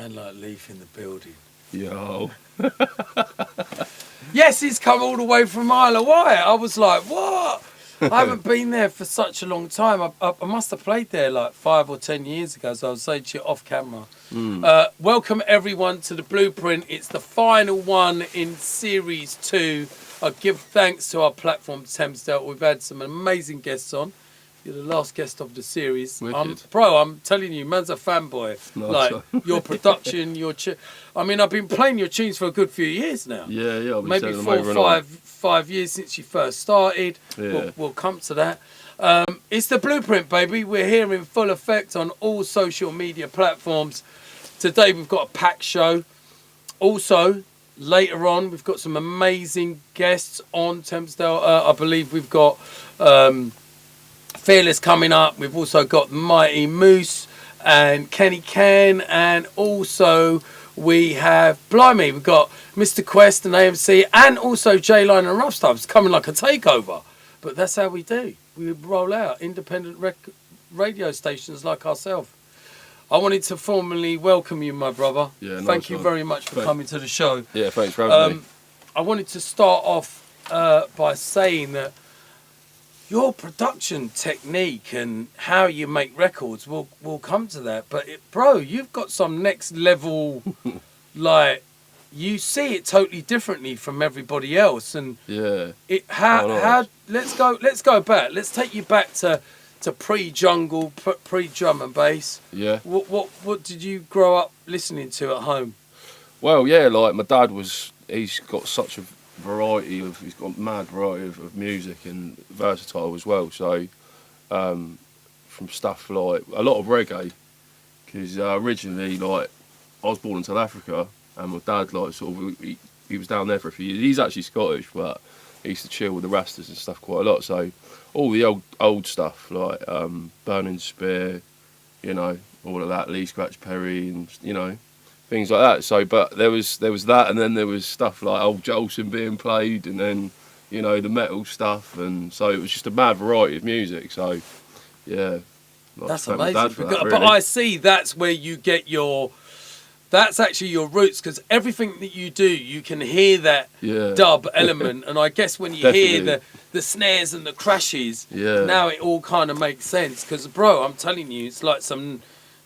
Man like Leaf in the building. Yo. Yes, he's come all the way from Isle of Wight. I was like, what? I haven't been there for such a long time. I must have played there like 5 or 10 years ago, so I was saying to you off camera. Welcome everyone to the Blueprint. It's the final one in Series 2. I give thanks to our platform, Thames. We've had some amazing guests on. You're the last guest of the series. Bro, I'm telling you, man's a fanboy. Nice. Like, your production, I mean, I've been playing your tunes for a good few years now. Yeah. Maybe 4 or 5 years since you first started. Yeah. We'll come to that. It's the Blueprint, baby. We're here in full effect on all social media platforms. Today, we've got a packed show. Also, later on, we've got some amazing guests on Thamesdale. I believe we've got... Fearless coming up. We've also got Mighty Moose and Kenny Can, and also we have Blimey. We've got Mr. Quest and AMC, and also J-Line and Rough Stubbs coming like a takeover. But that's how we do. We roll out independent radio stations like ourselves. I wanted to formally welcome you, my brother. Yeah, Thank you very much for coming to the show. Yeah, thanks for having me. I wanted to start off by saying that your production technique and how you make records, we'll come to that. But bro, you've got some next level, like, you see it totally differently from everybody else. And yeah, how let's go back. Let's take you back to pre-jungle, pre-drum and bass. Yeah. What did you grow up listening to at home? Well, yeah, like my dad he's got such a he's got mad variety of music and versatile as well. So from stuff like a lot of reggae, because originally, like, I was born in South Africa, and my dad, like, sort of he was down there for a few years. He's actually Scottish, but he used to chill with the Rastas and stuff quite a lot. So all the old stuff, like Burning Spear, you know, all of that, Lee Scratch Perry, and, you know, things like that. So, but there was that, and then there was stuff like Old Jolson being played, and then, you know, the metal stuff, and so it was just a mad variety of music. So, yeah, that's amazing. That, really. But I see that's where you get that's actually your roots, because everything that you do, you can hear that dub element, and I guess when you hear the snares and the crashes, now it all kind of makes sense. Because, bro, I'm telling you, it's like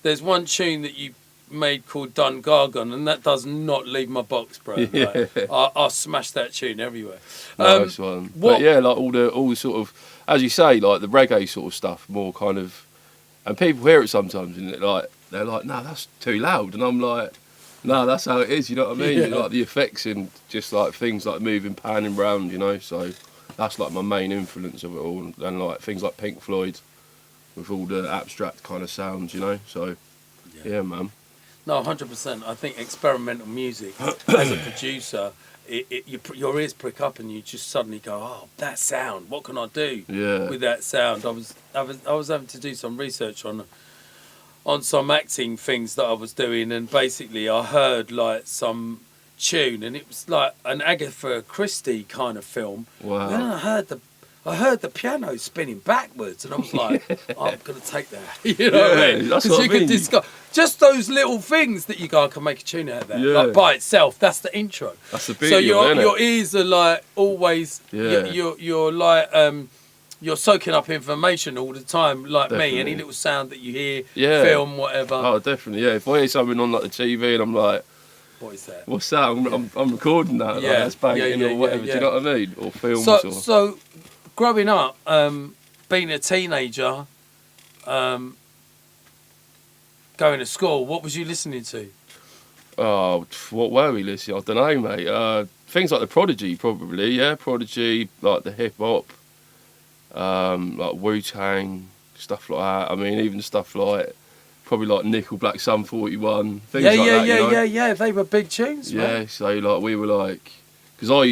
there's one tune that you made called Dungargon, and that does not leave my box, bro. Like, I smash that tune everywhere. Nice one. But yeah, like all the sort of, as you say, like the reggae sort of stuff, more kind of, and people hear it sometimes, and they're like, no, that's too loud, and I'm like, no, that's how it is. You know what I mean? Yeah. Like the effects and just like things like moving, panning round, you know. So that's like my main influence of it all, and like things like Pink Floyd with all the abstract kind of sounds, you know. So yeah man. No, 100%. I think experimental music, as a producer, your ears prick up and you just suddenly go, oh, that sound, what can I do with that sound? I was having to do some research on some acting things that I was doing, and basically I heard like some tune, and it was like an Agatha Christie kind of film. Wow. And then I heard the piano spinning backwards, and I was like, I'm going to take that. You know what I mean? That's what I mean. Just those little things that you go, I can make a tune out of that. Like by itself, that's the intro. That's the beauty. So your ears are like always, you're like, you're soaking up information all the time, like me. Any little sound that you hear, film, whatever. Oh, definitely, yeah. If I hear something on like the TV and I'm like, what is that? What's that? I'm recording that. Yeah, like, that's banging or whatever. Do you know what I mean? Or films. So growing up, being a teenager, going to school, what was you listening to? Oh, what were we listening? I don't know, mate. Things like the Prodigy, probably. Yeah, Prodigy, like the hip hop, like Wu-Tang, stuff like that. I mean, even stuff like probably like Nickelback, Sum 41, things like that. Yeah. They were big tunes, man. Yeah, so like we were like, because I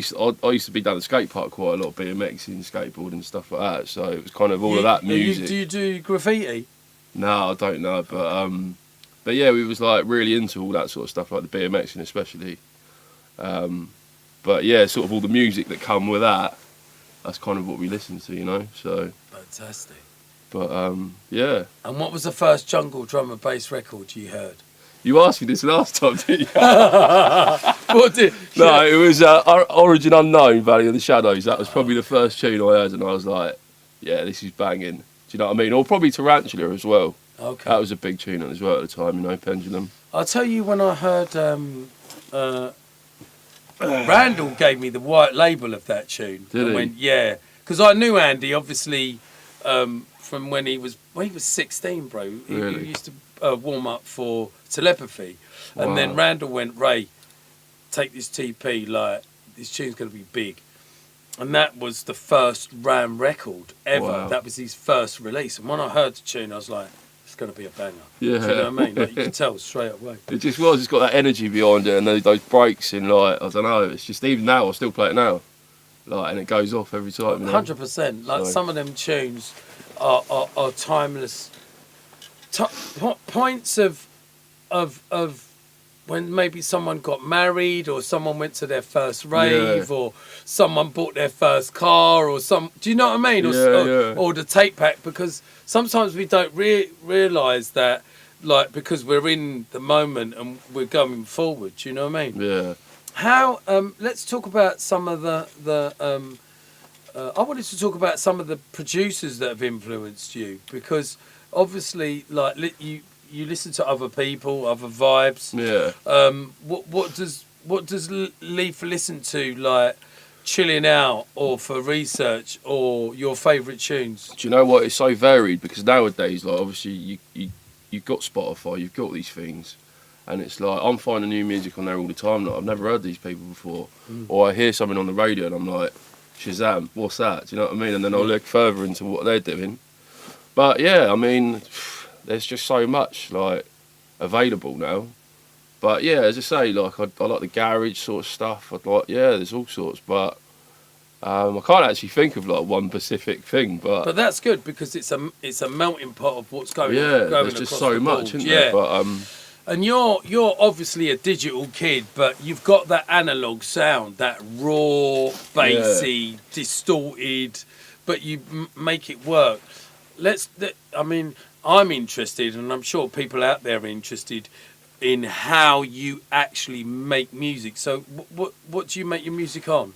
used to be down the skate park quite a lot, BMXing, skateboarding, and stuff like that. So it was kind of all of that music. Do you do graffiti? No, I don't know, but yeah, we was like really into all that sort of stuff, like the BMXing especially. But yeah, sort of all the music that come with that. That's kind of what we listened to, you know. So fantastic. But yeah. And what was the first jungle drum and bass record you heard? You asked me this last time, didn't you? What did? No, it was Origin Unknown, Valley of the Shadows. That was probably the first tune I heard, and I was like, yeah, this is banging. Do you know what I mean? Or probably Tarantula as well. Okay. That was a big tune as well at the time, you know, Pendulum. I'll tell you when I heard Randall gave me the white label of that tune. Did he? Went, yeah, because I knew Andy obviously from when he was 16, bro. He Really? used to warm up for Telepathy, and then Wow. Randall went, Ray, take this TP, like this tune's gonna be big. And that was the first Ram record ever. Wow. That was his first release. And when I heard the tune, I was like, it's going to be a banger. Yeah. Do you know what I mean? Like, you can tell straight away. It just was. It's got that energy behind it, and those breaks in, like, I don't know. It's just, even now, I still play it now, like, and it goes off every time. You know? 100%. Like, So- some of them tunes are timeless. Points of when maybe someone got married, or someone went to their first rave, or someone bought their first car, or do you know what I mean? Or the tape pack, because sometimes we don't realise that, like, because we're in the moment and we're going forward. Do you know what I mean? Yeah. How? Let's talk about some of the. I wanted to talk about some of the producers that have influenced you, because obviously, like, you listen to other people, other vibes. Yeah. What does Leaf listen to, like, chilling out, or for research, or your favourite tunes? Do you know what? It's so varied, because nowadays, like, obviously you've got Spotify, you've got these things, and it's like I'm finding new music on there all the time. Like, I've never heard these people before, or I hear something on the radio and I'm like, Shazam, what's that? Do you know what I mean? And then I'll look further into what they're doing. But yeah, I mean, there's just so much, like, available now. But yeah, as I say, like, I like the garage sort of stuff. I'd like, yeah, there's all sorts, but I can't actually think of, like, one specific thing. But that's good, because it's a melting pot of what's going on. yeah, Going there's just across so the much, board. isn't there? But and you're obviously a digital kid, but you've got that analog sound, that raw, bassy, distorted, but you make it work. I mean, I'm interested, and I'm sure people out there are interested in how you actually make music. So, what do you make your music on?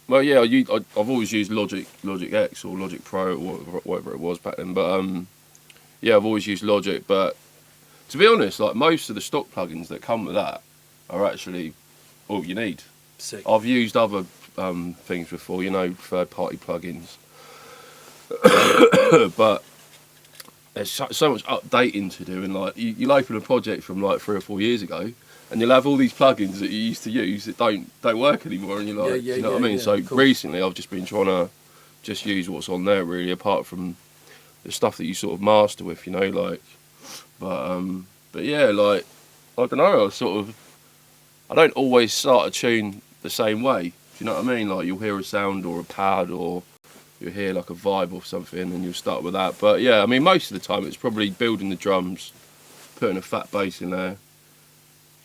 well, yeah, I've always used Logic X or Logic Pro, or whatever it was back then. But yeah, I've always used Logic. But to be honest, like, most of the stock plugins that come with that are actually all you need. Sick. I've used other things before, you know, third-party plugins. But there's so much updating to do, and, like, you'll open a project from, like, 3 or 4 years ago, and you'll have all these plugins that you used to use that don't work anymore, and you're like, you know what I mean? So recently I've just been trying to just use what's on there, really, apart from the stuff that you sort of master with, you know, like. But yeah, like, I don't know, I don't always start a tune the same way. Do you know what I mean? Like, you'll hear a sound or a pad, or you'll hear, like, a vibe or something, and you'll start with that. But yeah, I mean, most of the time it's probably building the drums, putting a fat bass in there,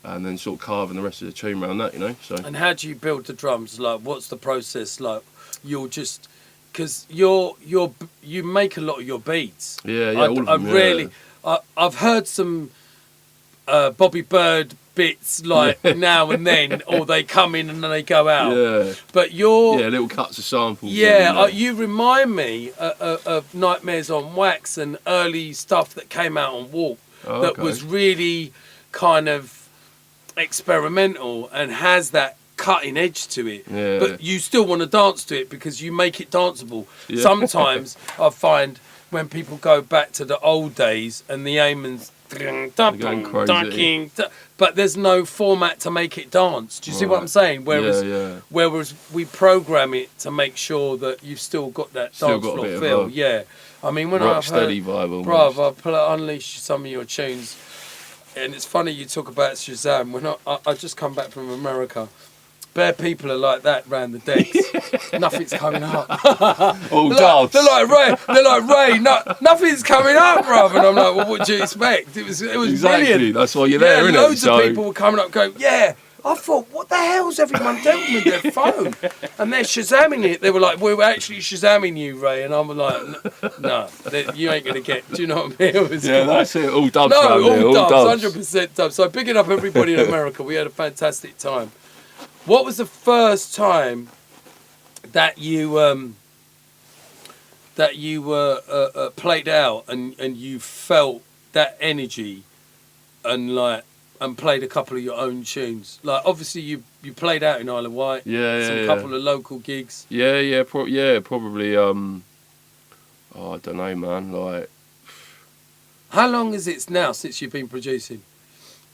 and then sort of carving the rest of the tune around that, you know. So. And how do you build the drums? Like, what's the process? Like, you'll just, because you make a lot of your beats. Yeah, all of them. I've heard some Bobby Bird bits, like, now and then, or they come in and then they go out. Yeah. But little cuts of samples. Yeah, you remind me of Nightmares on Wax and early stuff that came out on Walk that was really kind of experimental and has that cutting edge to it. Yeah. But you still want to dance to it because you make it danceable. Yeah. Sometimes I find when people go back to the old days and the Amon's but there's no format to make it dance. Do you see what I'm saying? Whereas we program it to make sure that you've still got that dance floor feel. Yeah. I mean, when I've heard, vibe, bruv, I unleash some of your tunes. And it's funny you talk about Shazam. When I just come back from America, bare people are like that round the decks. Nothing's coming up. All dance. They're like Ray. Nothing's coming up, bruv. And I'm like, well, what do you expect? It was exactly. brilliant. That's why you're there, isn't it? Loads of people were coming up, going, yeah. I thought, what the hell's everyone doing with their phone? And they're Shazamming it. They were like, we were actually Shazamming you, Ray. And I'm like, no, you ain't going to get, do you know what I mean? It was Yeah, that's it. All dubs. No, around here, all dubs, dubs. 100% dubs. So picking up everybody in America, we had a fantastic time. What was the first time that you were played out and you felt that energy and played a couple of your own tunes? Like, obviously you played out in Isle of Wight. Yeah. Couple of local gigs. Yeah, probably. I don't know, man. Like, How long is it now since you've been producing?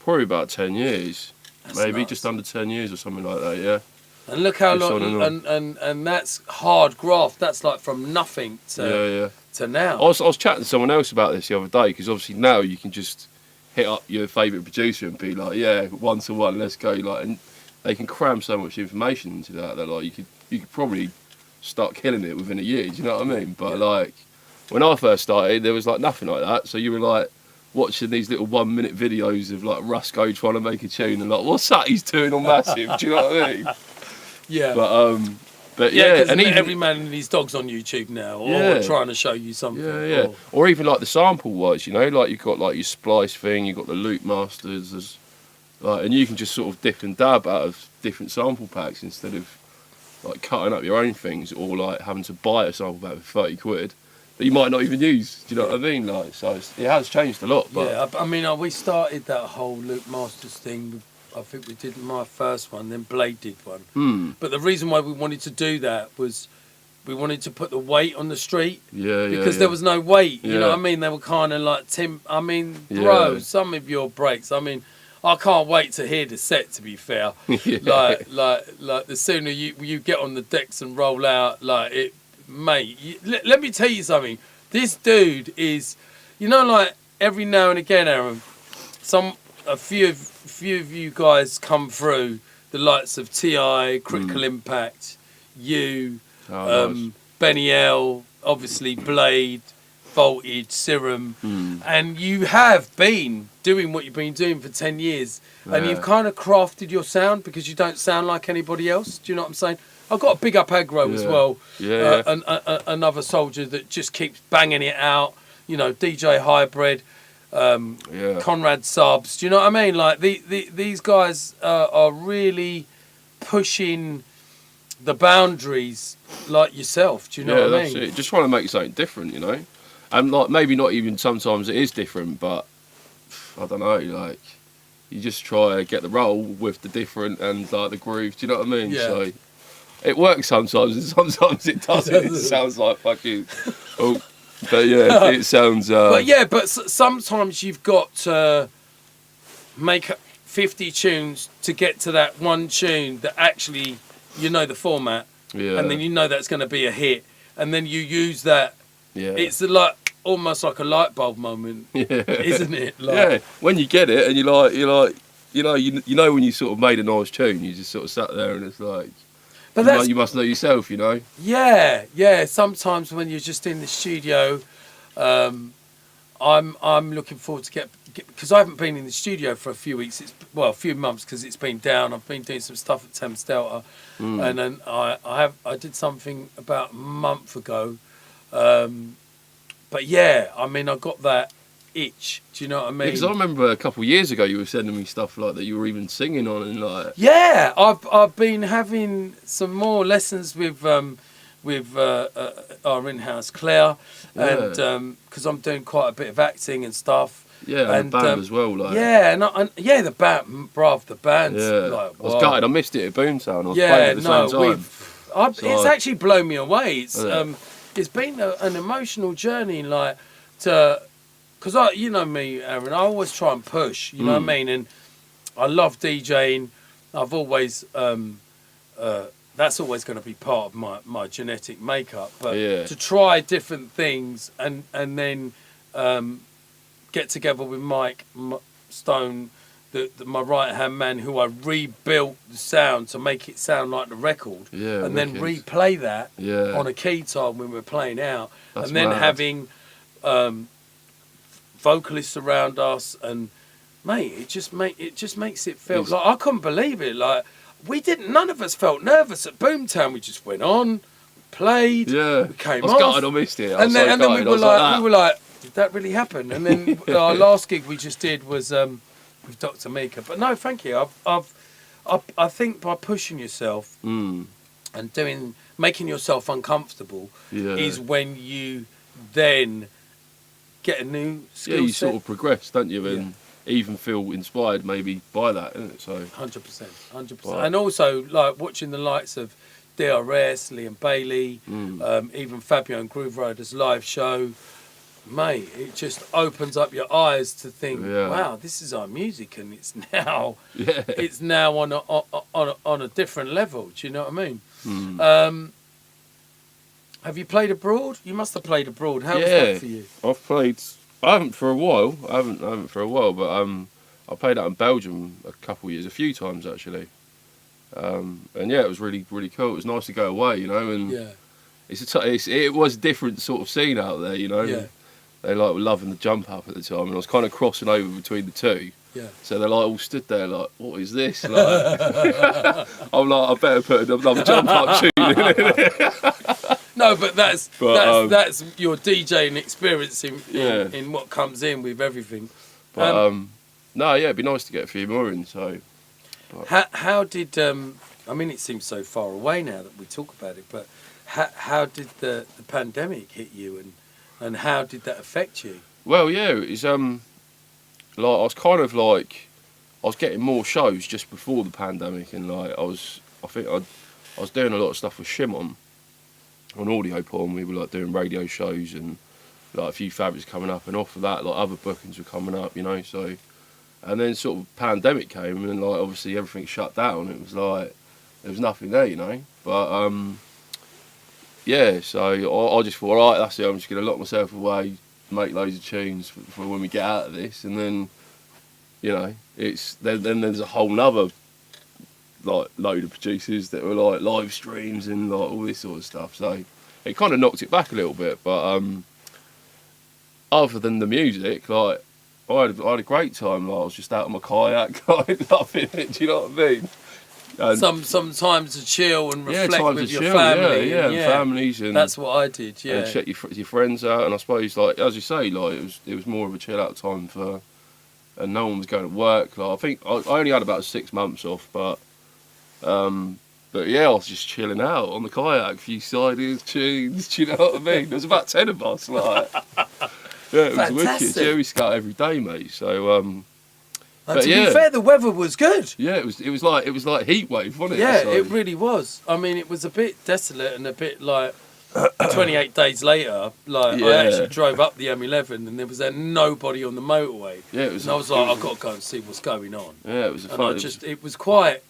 probably about 10 years. That's Maybe nuts. just under 10 years or something like that. Yeah. And look how Just on long, and on. and that's hard graft. That's like from nothing to now. I was chatting to someone else about this the other day, because obviously now you can just hit up your favourite producer and be like, yeah, 1-to-1, let's go. Like, and they can cram so much information into that like you could probably start killing it within a year. Do you know what I mean? But like, when I first started, there was like nothing like that. So you were like watching these little 1-minute videos of like Rusko trying to make a tune and like, what's that he's doing on Massive? Do you know what I mean? Yeah. But yeah, and even every man and his dog's on YouTube now, or trying to show you something. Yeah. Or even like the sample wise, you know, like you've got like your splice thing, you've got the loop masters, and you can just sort of dip and dab out of different sample packs instead of like cutting up your own things, or like having to buy a sample pack for 30 quid that you might not even use. Do you know what I mean? Like, so it has changed a lot. But yeah, I mean, we started that whole loop masters thing. I think we did my first one, then Blade did one. But the reason why we wanted to do that was we wanted to put the weight on the street. Because there was no weight. You know what I mean? They were kind of like bro, some of your breaks. I mean, I can't wait to hear the set. To be fair, like the sooner you get on the decks and roll out, like it, mate. Let me tell you something. This dude is, like every now and again, Aaron, a few of you guys come through, the likes of T.I., Critical Impact, nice. Benny L, obviously Blade, Voltage, Serum, and you have been doing what you've been doing for 10 years, and you've kind of crafted your sound because you don't sound like anybody else. Do you know what I'm saying? I've got a big up aggro as well, another soldier that just keeps banging it out, DJ Hybrid, Conrad Subs. Do you know what I mean? Like these guys are really pushing the boundaries, like yourself. Do you know what I mean? That's it. Just trying to make something different, and like maybe not even sometimes it is different, but I don't know. Like you just try to get the roll with the different and like the groove. Do you know what I mean? Yeah. So it works sometimes, and sometimes it doesn't. It sounds like fucking. Oh. But yeah, it sounds. But sometimes you've got to make 50 tunes to get to that one tune that actually the format, and then that's going to be a hit, and then you use that. Yeah, it's almost like a light bulb moment, isn't it? Like, when you get it, and you know when you sort of made a nice tune, you just sort of sat there and it's like. But you must know yourself, Yeah. Sometimes when you're just in the studio, I'm looking forward to get because I haven't been in the studio for a few weeks. A few months because it's been down. I've been doing some stuff at Thames Delta, and then I did something about a month ago. But yeah, I mean, I got that itch. Do you know what I mean? Because I remember a couple of years ago you were sending me stuff like that you were even singing on and like. Yeah, I've been having some more lessons with our in-house Claire, and because I'm doing quite a bit of acting and stuff. Yeah, and the band as well, like. Yeah, the band, bruv, the band's like. I was gutted. I missed it at Boomtown. I was playing at the same time. It's actually blown me away. It's been an emotional journey, like because you know me, Aaron. I always try and push. You know what I mean? And I love DJing. I've always that's always going to be part of my genetic makeup. But to try different things and then get together with Mike Stone, my right hand man, who I rebuilt the sound to make it sound like the record, and then replay that on a keytar when we're playing out, and then having vocalists around us and mate, it just makes it feel like I couldn't believe it. Like none of us felt nervous at Boomtown. We just went on, played, Yeah. we came I was off, gutted I missed it. and then we were like, did that really happen? And then our last gig we just did was with Dr. Mika. But no, thank you. I think by pushing yourself and making yourself uncomfortable is when you then get a new skill set. Yeah, you sort of progress, don't you? And even feel inspired maybe by that, isn't it? So 100%. And also like watching the likes of DRS, Liam Bailey, even Fabio and Groove Riders live show, mate, it just opens up your eyes to think, wow, this is our music, and it's now on a different level. Do you know what I mean? Have you played abroad? You must have played abroad. How was that for you? I've played. I haven't for a while. I haven't for a while, but I played out in Belgium a few times actually. And yeah, it was really cool. It was nice to go away, you know, and it was a different sort of scene out there, you know. Yeah. They were loving the jump up at the time, and I was kind of crossing over between the two. Yeah. So they're all stood there like, what is this? Like, I'm like, I better put another jump up tune in it. No, but that's your DJing experience in what comes in with everything. But no, yeah, it'd be nice to get a few more in. So, how did I mean? It seems so far away now that we talk about it, but how did the pandemic hit you, and how did that affect you? Well, yeah, it's like I was kind of like I was getting more shows just before the pandemic, and like I was doing a lot of stuff with Shimon on Audio Porn. We were like doing radio shows and like a few fabrics coming up, and off of that like other bookings were coming up, you know. So, and then sort of pandemic came, and like obviously everything shut down. It was like there was nothing there, you know. But yeah, so I just thought, all right, that's it. I'm just gonna lock myself away, make loads of tunes for when we get out of this, and then you know it's then there's a whole nother like load of producers that were like live streams and like all this sort of stuff. So it kind of knocked it back a little bit. But other than the music, like I had a great time. Like I was just out on my kayak, like loving it. Do you know what I mean? And some time to chill and reflect with your chill, family. and families, and that's what I did. Yeah, and check your friends out. And I suppose, like as you say, like it was more of a chill out time for, and no one was going to work. Like I think I only had about 6 months off, but yeah, I was just chilling out on the kayak, a few siders, tunes. Do you know what I mean? There was about 10 of us. Like yeah, it was wicked. Yeah, we scout every day, mate. So to be fair, the weather was good. Yeah, it was like heat wave, wasn't it? Yeah, so, it really was. I mean, it was a bit desolate and a bit like 28 days later. Like I actually drove up the M11 and there was nobody on the motorway. Yeah, it was. And I was like, I've got to go and see what's going on. Yeah, it was. It was quite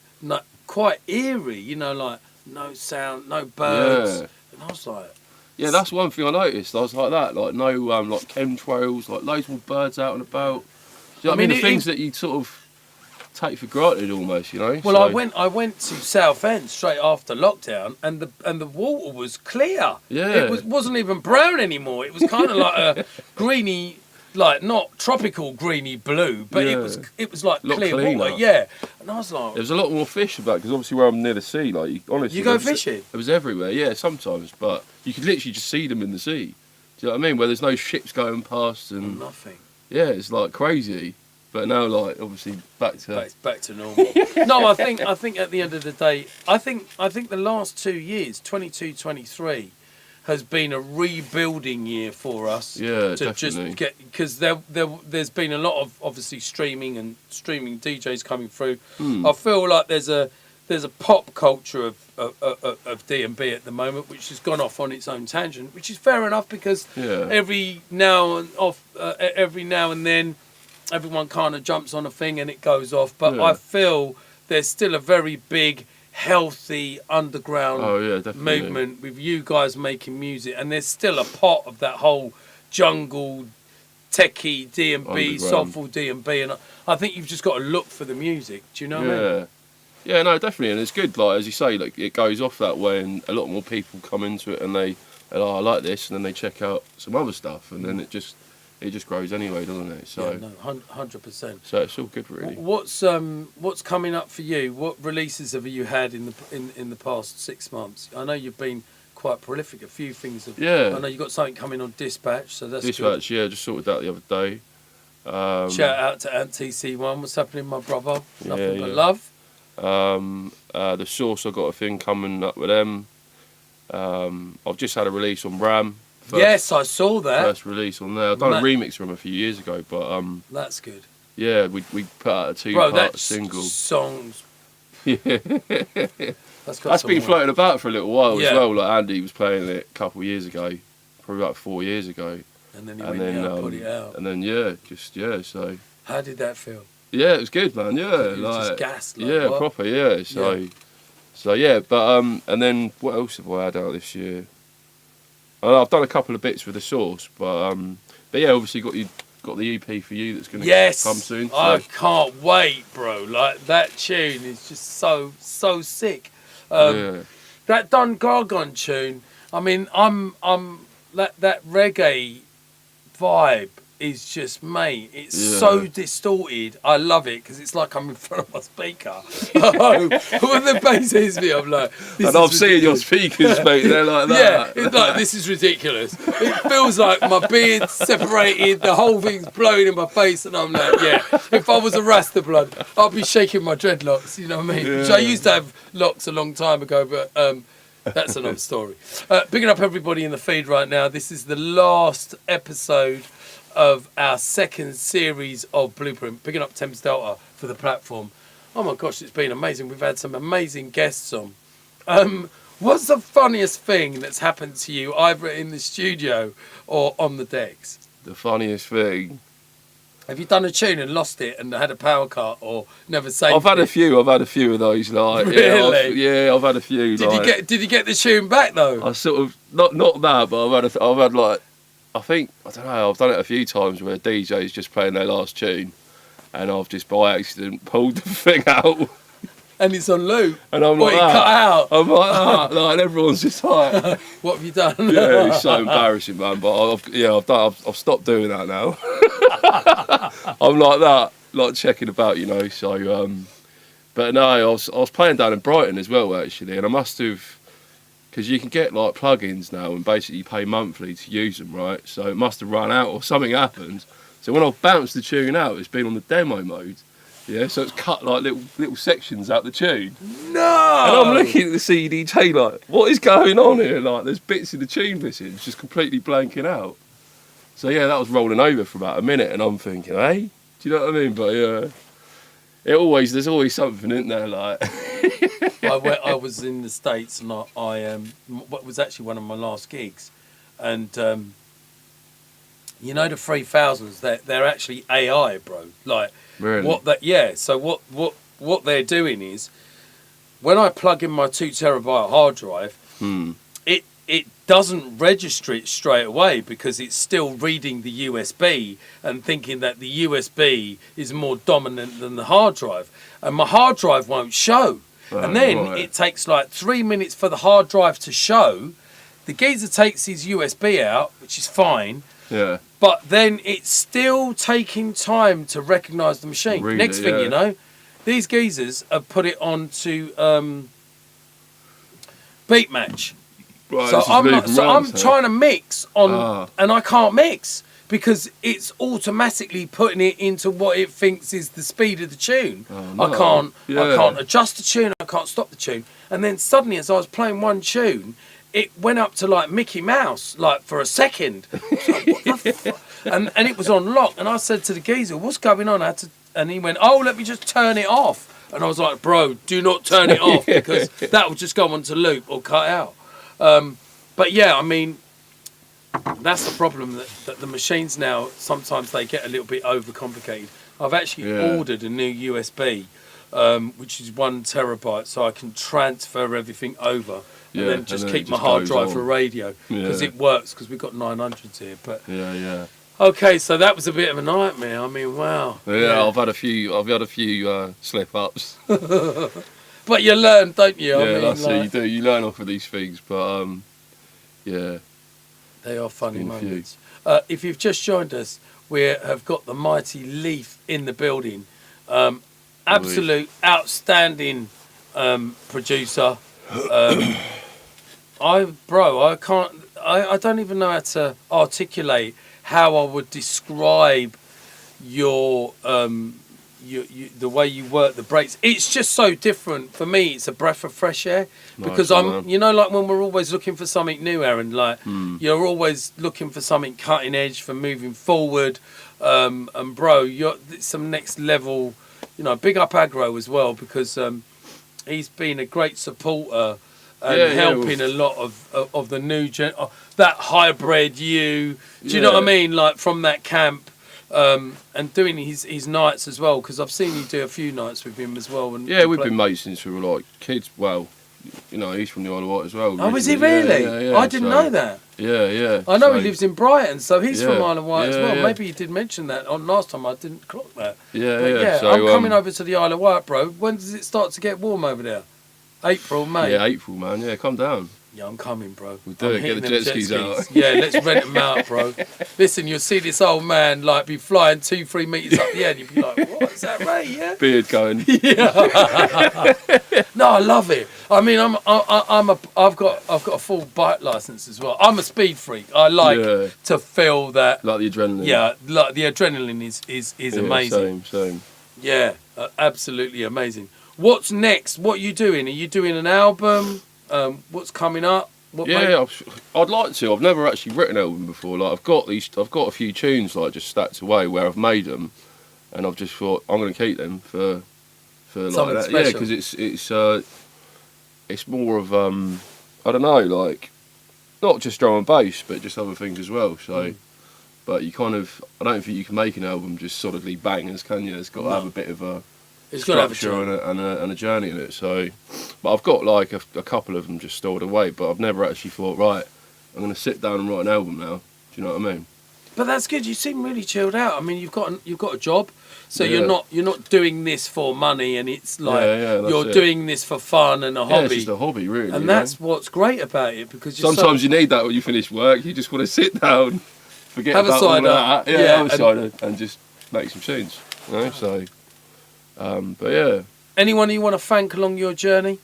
eerie, you know, like no sound, no birds, and I was like. Yeah, that's one thing I noticed. I was like that, like no like chemtrails, like loads more birds out and about. Do you know what I mean? The things that you sort of take for granted almost, you know. Well, so, I went to Southend straight after lockdown, and the water was clear. Yeah, it wasn't even brown anymore. It was kind of like a greeny, like not tropical greeny blue, but it was like clear water. Yeah, and I was like, there was a lot more fish about because obviously where I'm near the sea, like honestly, you go fishing. It was everywhere. Yeah, sometimes, but you could literally just see them in the sea. Do you know what I mean? Where there's no ships going past and nothing. Yeah, it's like crazy. But now, like obviously, back to normal. No, I think at the end of the day, I think the last 2 years, 22, 23, has been a rebuilding year for us. Yeah, to definitely. Just get because there's been a lot of obviously streaming DJs coming through. I feel like there's a pop culture of D&B at the moment, which has gone off on its own tangent, which is fair enough because every now and then. Everyone kind of jumps on a thing and it goes off, but I feel there's still a very big, healthy underground movement with you guys making music, and there's still a pot of that whole jungle, techie D&B, soulful D&B, and I think you've just got to look for the music. Do you know what I mean? Yeah, no, definitely, and it's good. Like as you say, like it goes off that way, and a lot more people come into it, and they're like, I like this, and then they check out some other stuff, and then it just it just grows anyway, doesn't it? So yeah, no, 100%. so it's all good, really. What's coming up for you? What releases have you had in the past 6 months? I know you've been quite prolific. A few things. Yeah. I know you got something coming on Dispatch, so that's Dispatch, good. yeah, just sorted that the other day. Shout out to Ant TC1. What's happening, my brother? Nothing but yeah. love. The Source, I've got a thing coming up with them. I've just had a release on Ram. Yes, I saw that. First release on there. I've done a remix from a few years ago, but that's good. yeah, we put out a two-part single. Songs. Yeah, that's been floating about for a little while as well. Like Andy was playing it a couple of years ago, probably about 4 years ago. And then he put it out. And then so. How did that feel? Yeah, it was good, man. Yeah, you just gassed. Like, yeah, what? proper. Yeah, so yeah, but and then what else have I had out this year? I've done a couple of bits with the Source, but yeah, obviously got the EP for you that's going to come soon. So. I can't wait, bro. Like that tune is just so sick. That Dun Gargon tune. I mean, I'm that reggae vibe is just, mate, it's so distorted. I love it because it's like I'm in front of my speaker. When the bass hits me, I'm like, and I've seen your speakers, mate. They're like that. Yeah, it's like, this is ridiculous. It feels like my beard's separated, the whole thing's blowing in my face, and I'm like, yeah. If I was a Rasta blood, I'd be shaking my dreadlocks. You know what I mean? Yeah. Which I used to have locks a long time ago, but. That's another story. Picking up everybody in the feed right now. This is the last episode of our second series of Blueprint. Picking up Thames Delta for the platform. Oh my gosh, it's been amazing. We've had some amazing guests on. What's the funniest thing that's happened to you, either in the studio or on the decks? The funniest thing. Have you done a tune and lost it and had a power cut or never saved it? I've had a few of those. Like, really? I've had a few. Did you get the tune back though? I sort of not that, but I've had like, I think, I don't know. I've done it a few times where DJ's just playing their last tune, and I've just by accident pulled the thing out. And it's on loop. And I'm like, cut out. I'm like, like, and everyone's just like, what have you done? Yeah, it's so embarrassing, man. But I've stopped doing that now. I'm like that, like checking about, you know. So, but no, I was playing down in Brighton as well, actually, and I must have, because you can get like plugins now, and basically you pay monthly to use them, right? So it must have run out or something happened. So when I bounced the tune out, it's been on the demo mode. Yeah, so it's cut like little sections out the tune. No! And I'm looking at the CDJ like, what is going on here? Like, there's bits of the tune missing. It's just completely blanking out. So yeah, that was rolling over for about a minute, and I'm thinking, hey, do you know what I mean? But yeah, there's always something in there. Like, I was in the States, and I was actually one of my last gigs, and you know the 3000s, they're actually AI, bro. Like. Really? So what they're doing is, when I plug in my 2 terabyte hard drive, it doesn't register it straight away because it's still reading the USB and thinking that the USB is more dominant than the hard drive, and my hard drive won't show. And then it takes like 3 minutes for the hard drive to show. The geezer takes his USB out, which is fine. Yeah. But then it's still taking time to recognise the machine. Next thing you know, these geezers have put it onto Beat Match. Right, so I'm trying to mix on, and I can't mix because it's automatically putting it into what it thinks is the speed of the tune. Oh, no. I can't adjust the tune. I can't stop the tune. And then suddenly, as I was playing one tune, it went up to like Mickey Mouse, like for a second. And it was on lock. And I said to the geezer, what's going on? And he went, oh, let me just turn it off. And I was like, bro, do not turn it off because that will just go onto loop or cut out. But yeah, I mean, that's the problem that the machines now, sometimes they get a little bit overcomplicated. I've actually ordered a new USB, which is 1 terabyte, so I can transfer everything over. And then just keep my hard drive for radio because it works because we've got 900s here. But okay, so that was a bit of a nightmare. I mean, wow. Yeah. I've had a few slip ups. But you learn, don't you? Yeah, that's what you do. You learn off of these things, but yeah. They are funny moments. If you've just joined us, we have got the mighty Leaf in the building. Absolute outstanding producer. I can't. I don't even know how to articulate how I would describe your the way you work the breaks. It's just so different for me. It's a breath of fresh air because you know, like when we're always looking for something new, Aaron. Like you're always looking for something cutting edge for moving forward. And bro, you're some next level. You know, big up Aggro as well because he's been a great supporter and helping a lot of the new that hybrid you. Do you know what I mean? Like from that camp. And doing his nights as well because I've seen you do a few nights with him as well. And we've been mates since we were like kids. Well, you know, he's from the Isle of Wight as well. Oh, is he really? Yeah, I didn't know that. Yeah. I know he lives in Brighton, so he's from Isle of Wight as well. Yeah. Maybe you did mention that on last time. I didn't clock that. Yeah. So, I'm coming over to the Isle of Wight, bro. When does it start to get warm over there? April, May. Yeah, April, man. Yeah, come down. Yeah, I'm coming, bro. We'll do it. Get the jet skis out. Yeah, let's rent them out, bro. Listen, you'll see this old man like be flying 2-3 meters up the end. You'll be like, "What is that, Ray?" Yeah. Beard going. Yeah. No, I love it. I mean, I've got a full bike license as well. I'm a speed freak. I like to feel that. Like the adrenaline. Yeah, like the adrenaline is amazing. Same. Yeah, absolutely amazing. What's next? What are you doing? Are you doing an album? What's coming up? I'd like to. I've never actually written an album before. Like I've got a few tunes like just stacked away where I've made them, and I've just thought I'm going to keep them for like something that. Special. Yeah, because it's more of I don't know, like not just drum and bass, but just other things as well. So, but you kind of I don't think you can make an album just solidly bangers, can you? It's got to have a bit of a structure and a journey in it. So, but I've got like a couple of them just stored away. But I've never actually thought, right, I'm going to sit down and write an album now. Do you know what I mean? But that's good. You seem really chilled out. I mean, you've got a job, so you're not doing this for money, and it's like you're doing this for fun and a hobby. Yeah, it's just a hobby, really. And that's what's great about it because sometimes you need that when you finish work. You just want to sit down, forget have about a all that, have a cider, and just make some tunes. You know, so. But yeah. Anyone you want to thank along your journey?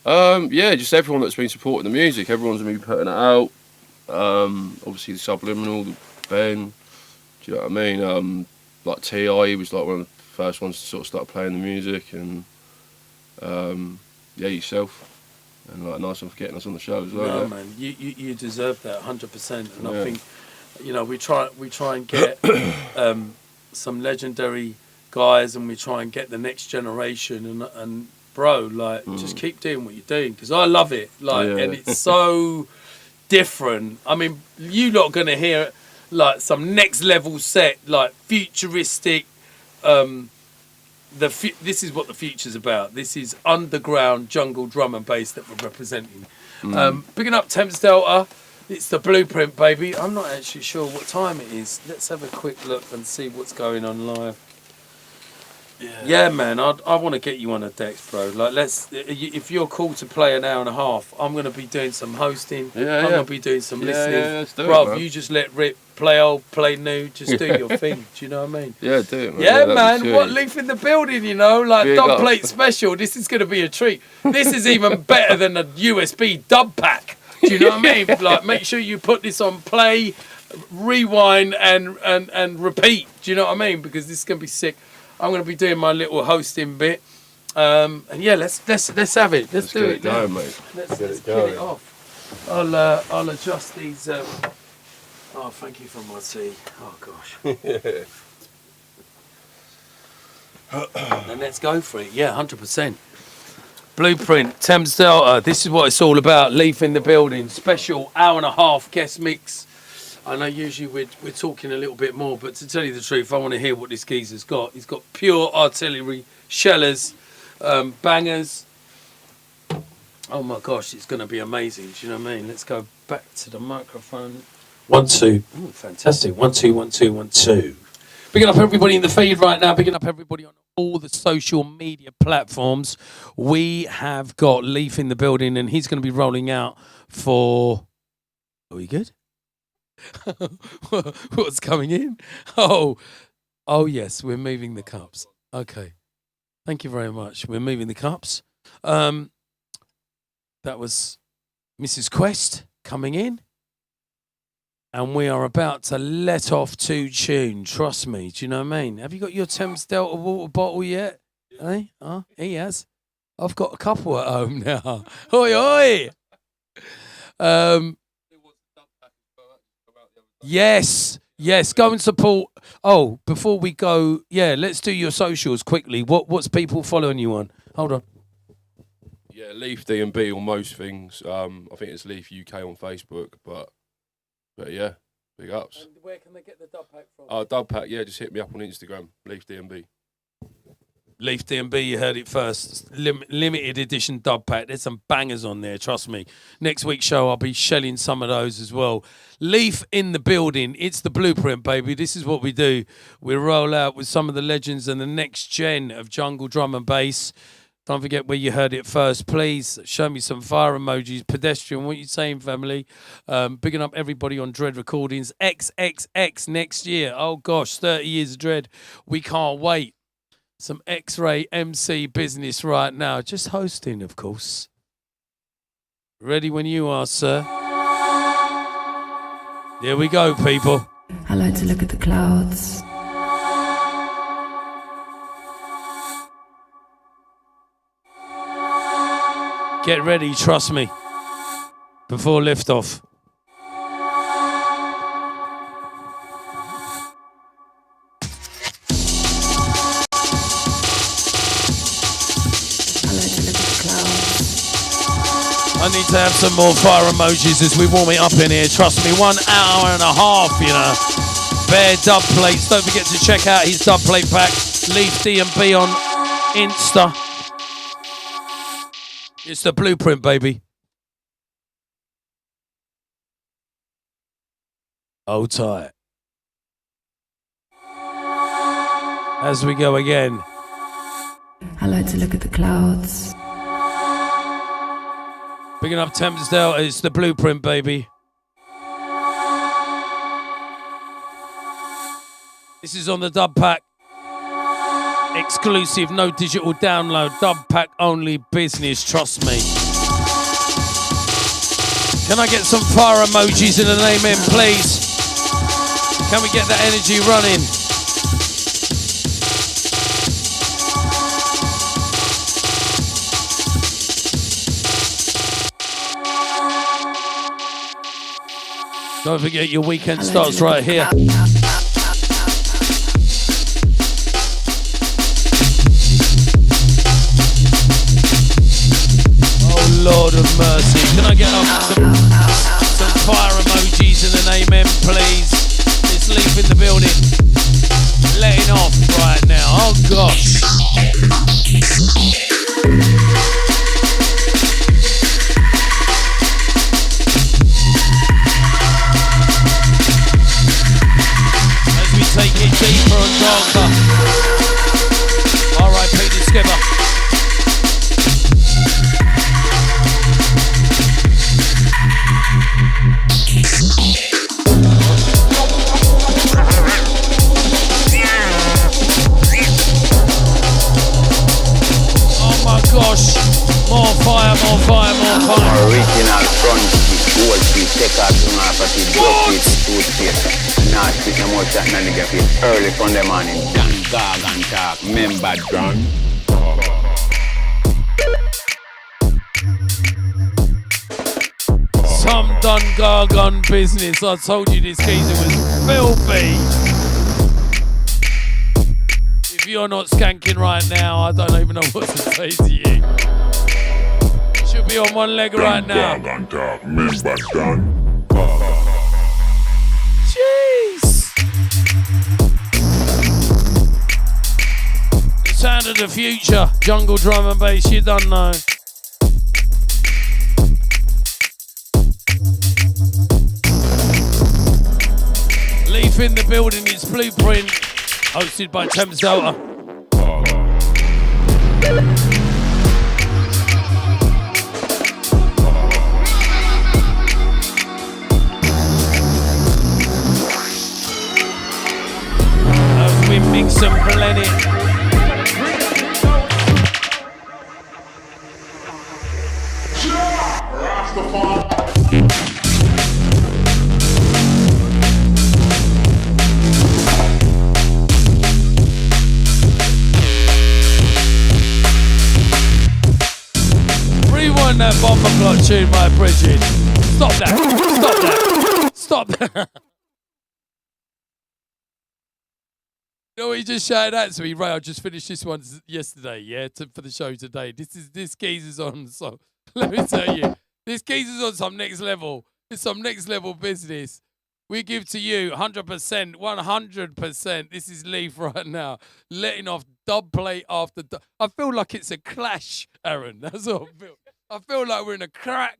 Just everyone that's been supporting the music. Everyone's been putting it out. Obviously the Subliminal, Ben. Do you know what I mean? Like T.I. he was like one of the first ones to sort of start playing the music, and yourself. And like nice one for getting us on the show as well. No, man, you deserve that 100%. And I think, you know, we try and get some legendary guys, and we try and get the next generation, and bro, like just keep doing what you're doing because I love it, like, and it's so different. I mean, you lot are gonna hear like some next level set, like futuristic. This is what the future's about. This is underground jungle drum and bass that we're representing. Picking up Thames Delta. It's the Blueprint, baby. I'm not actually sure what time it is. Let's have a quick look and see what's going on live. Yeah, man, I want to get you on a deck, bro. Like, if you're cool to play an hour and a half, I'm going to be doing some hosting. I'm going to be doing some listening. Let's do bro, it, you just let rip, play old, play new, just do your thing. Do you know what I mean? Yeah, do it, man. Yeah, man, what Leaf in the building, you know? Like, dub plate special. This is going to be a treat. This is even better than a USB dub pack. Do you know what I mean? Like, make sure you put this on play, rewind, and repeat. Do you know what I mean? Because this is going to be sick. I'm going to be doing my little hosting bit, and yeah, let's have it. Let's do get it going, mate. Let's get it off. I'll adjust these. Oh, thank you for my tea. Oh gosh. And let's go for it. Yeah, 100%. Blueprint, Thames Delta. This is what it's all about. Leaf in the building. Special hour and a half guest mix. I know usually we're talking a little bit more, but to tell you the truth, I want to hear what this geezer's got. He's got pure artillery, shellers, bangers. Oh my gosh, it's going to be amazing. Do you know what I mean? Let's go back to the microphone. 1 2. Ooh, fantastic. 1 2 1 2 1 2. Picking up everybody in the feed right now. Picking up everybody on all the social media platforms. We have got Leaf in the building, and he's going to be rolling out for. Are we good? What's coming in? Oh yes, we're moving the cups. Okay, thank you very much. We're moving the cups. That was Mrs. Quest coming in, and we are about to let off to tune. Trust me. Do you know what I mean? Have you got your Thames Delta water bottle yet? Eh? He has. I've got a couple at home now. Oi, oi. Yes, go and support. Oh, before we go, yeah, let's do your socials quickly. What's people following you on? Hold on. Yeah, Leaf D&B on most things. I think it's Leaf UK on Facebook, but yeah, big ups. And where can they get the dub pack from? Dub pack, yeah, just hit me up on Instagram, Leaf D&B. Leaf D&B, you heard it first. Limited edition dub pack. There's some bangers on there, trust me. Next week's show, I'll be shelling some of those as well. Leaf in the building. It's the blueprint, baby. This is what we do. We roll out with some of the legends and the next gen of jungle drum and bass. Don't forget where you heard it first. Please show me some fire emojis. Pedestrian, what you saying, family? Bigging up everybody on Dread Recordings. XXX next year. Oh, gosh, 30 years of Dread. We can't wait. Some X-Ray MC business right now. Just hosting, of course. Ready when you are, sir. Here we go, people. I like to look at the clouds. Get ready, trust me. Before liftoff. I need to have some more fire emojis as we warm it up in here. Trust me, 1 hour and a half, you know. Bare dub plates. Don't forget to check out his dub plate pack. Leaf D&B on Insta. It's the blueprint, baby. Hold tight. As we go again. I like to look at the clouds. Picking up Thames Delta, it's the blueprint, baby. This is on the dub pack. Exclusive, no digital download. Dub pack only business, trust me. Can I get some fire emojis in the name in, please? Can we get that energy running? Don't forget your weekend starts right here. Oh Lord of mercy. Can I get some fire emojis in the name in, please? It's Leaf in the building. Letting off right now. Oh gosh. Take it deeper and darker. R.I.P. the Skipper. Oh my gosh. More fire, more fire, more fire. Original front with gold feet. Take out some half of it. Drop it, toothpaste. Not with no more chat, none nigga feel early from the morning. Dan gog and talk, remember drunk. Some done gargon business. I told you this geezer was filthy. If you're not skanking right now, I don't even know what to say to you. Should be on one leg right now. Gargon talk, remember done. Sound of the future, jungle drum and bass, you don't know. Leaf in the building, it's Blueprint, hosted by Thames Delta. mix and blend it. Rewind that bomber clock tune, my Bridget. Stop that. Stop that. Stop that. You know what he just shouted out to me? Ray, I just finished this one yesterday, yeah, for the show today. This geezer's on some, let me tell you, this geezer's on some next level. It's some next level business. We give to you 100%, 100%. This is Leaf right now, letting off dub plate after dub. I feel like it's a clash, Aaron. That's what I feel. I feel like we're in a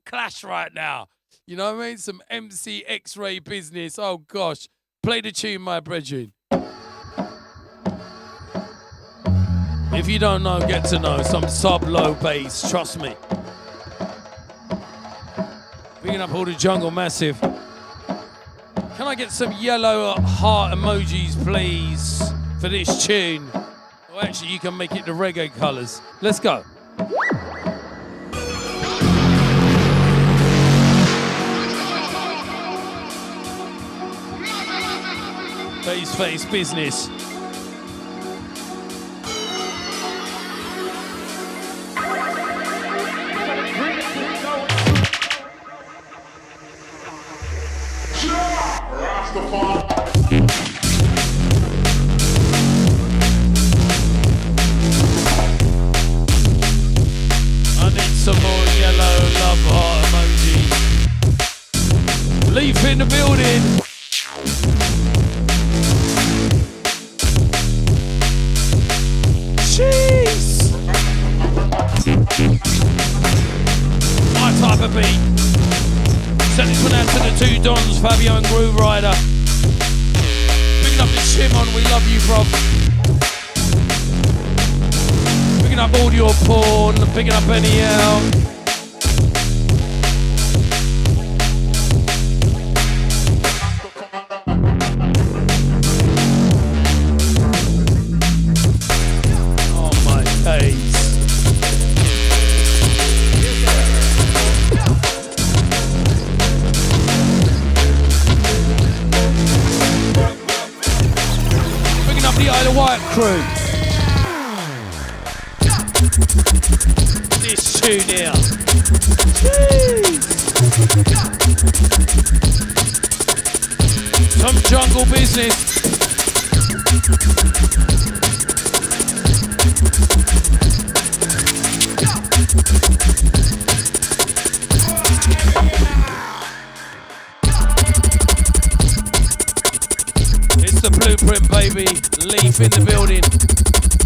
clash right now. You know what I mean? Some MC X-ray business. Oh, gosh. Play the tune, my brethren. If you don't know, get to know. Some sub-low bass, trust me. Picking up all the jungle massive. Can I get some yellow heart emojis, please, for this tune? Or actually, you can make it the reggae colours. Let's go. Face business. I need some more yellow love heart emojis. Leaf in the building. Jeez! My type of beat. Send this one out to the two Dons, Fabio and Groove Rider. Picking up the Shimon, we love you, bro. Picking up Audio Porn, picking up NEL. White crew. This tune here. Some jungle business. It's the blueprint, baby. Leaf in the building.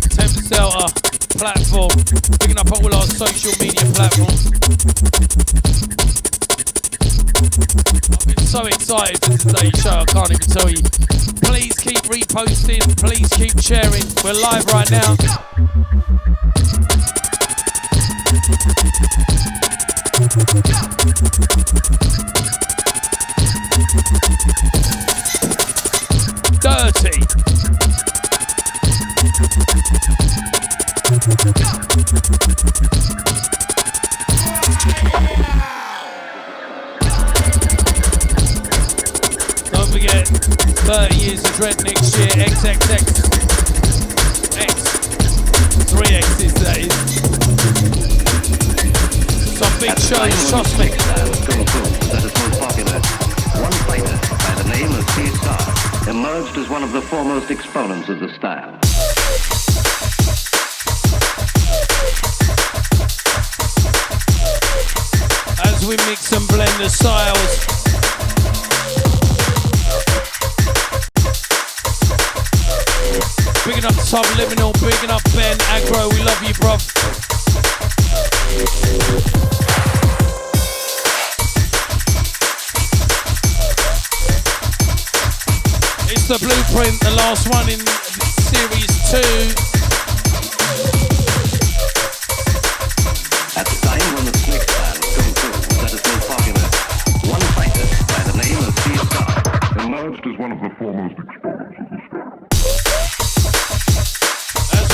Thames Delta platform. Picking up all our social media platforms. I've been so excited for today's show, I can't even tell you. Please keep reposting. Please keep sharing. We're live right now. Dirty. Don't forget, 30 years of dread next year, XXX. X. 3 X's, that is. Some big shows, trust me. That is most popular. One fighter by the name of T-Star emerged as one of the foremost exponents of the style. As we mix and blend the styles. Picking up Subliminal, picking up Ben, Aggro, we love you, bruv. It's the blueprint, the last one in series 2. At the time when the snake style Kung Fu that is so popular, one fighter by the name of T-Star emerged as one of the foremost exponents of the style.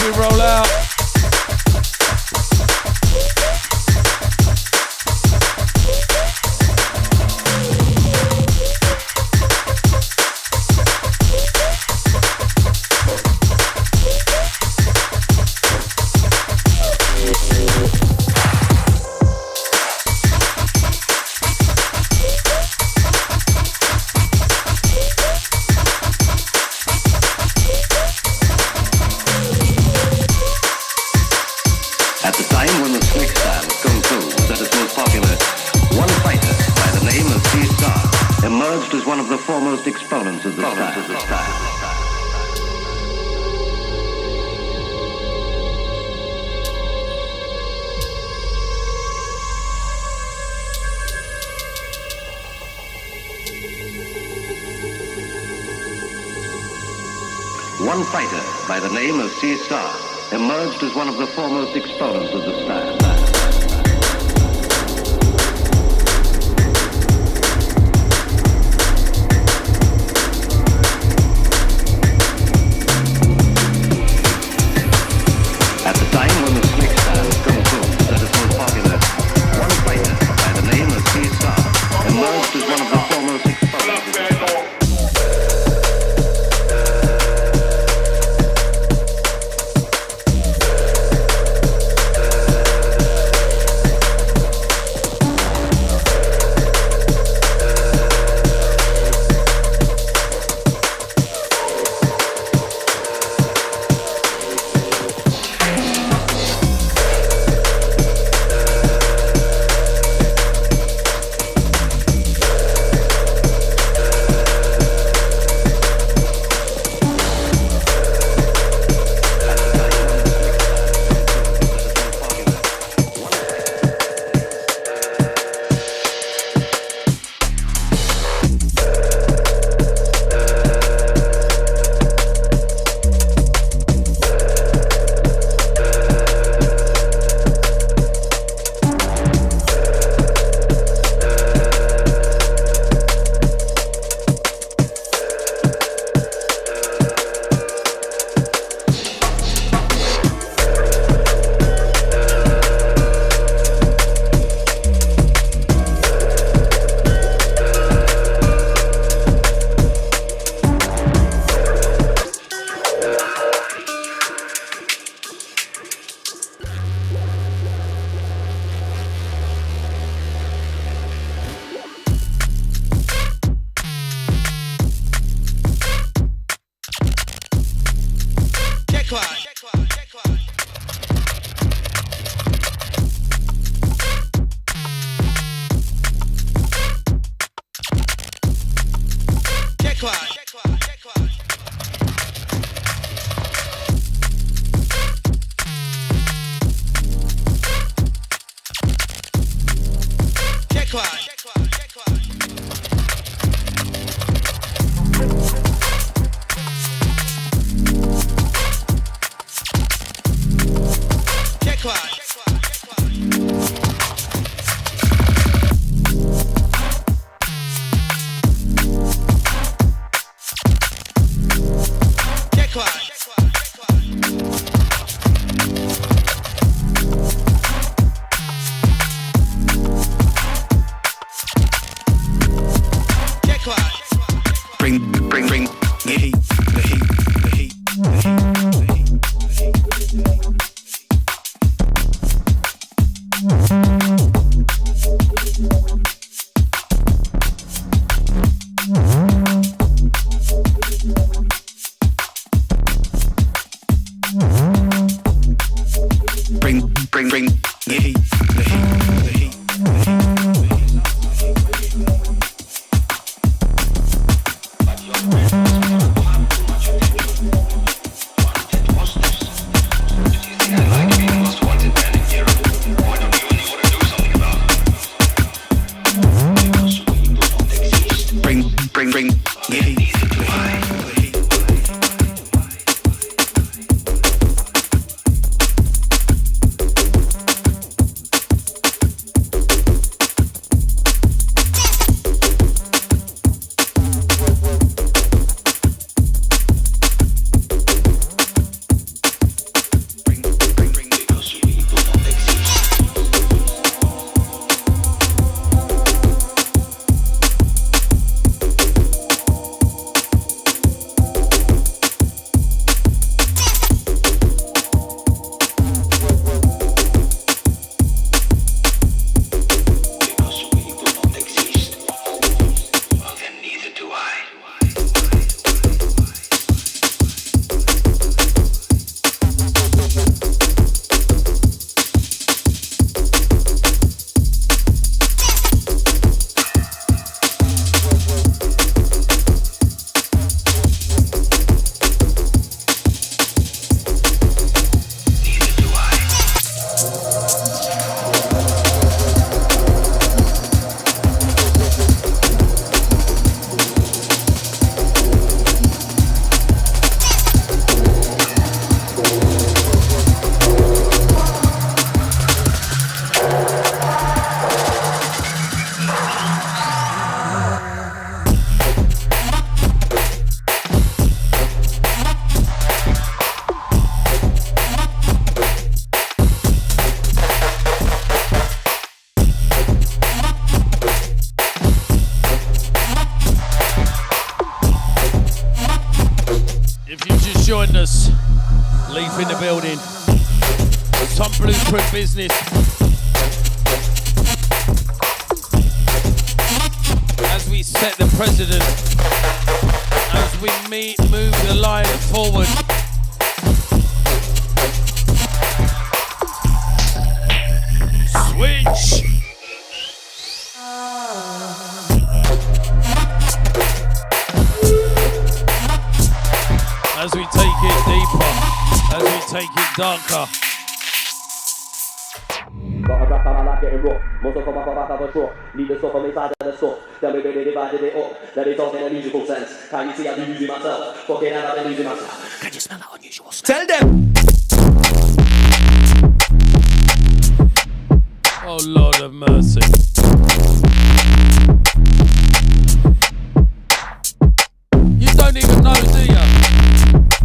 we roll out. At the time when the slick style of Kung Fu was at its most popular, one fighter by the name of C-Star emerged as one of the foremost exponents of the style. One fighter by the name of C-Star emerged as one of the foremost exponents of the style. At the time when the slick style of Kung Fu was at its most popular, one fighter by the name of C-Star emerged as one of the foremost exponents of the style. If you've just joined us, Leaf in the building. Some blueprint business. As we set the precedent, as we move the line forward. Switch! As we take it deeper, as we take it darker. Most of them are about the shore. Leave the stuff from inside of the store. Tell me where they divided it up. That it's all in a musical sense. Can you see I've been using myself? Fucking out, I've been using myself. Can you smell that unusual stuff? Tell them! Oh Lord of mercy. You don't even know, do you?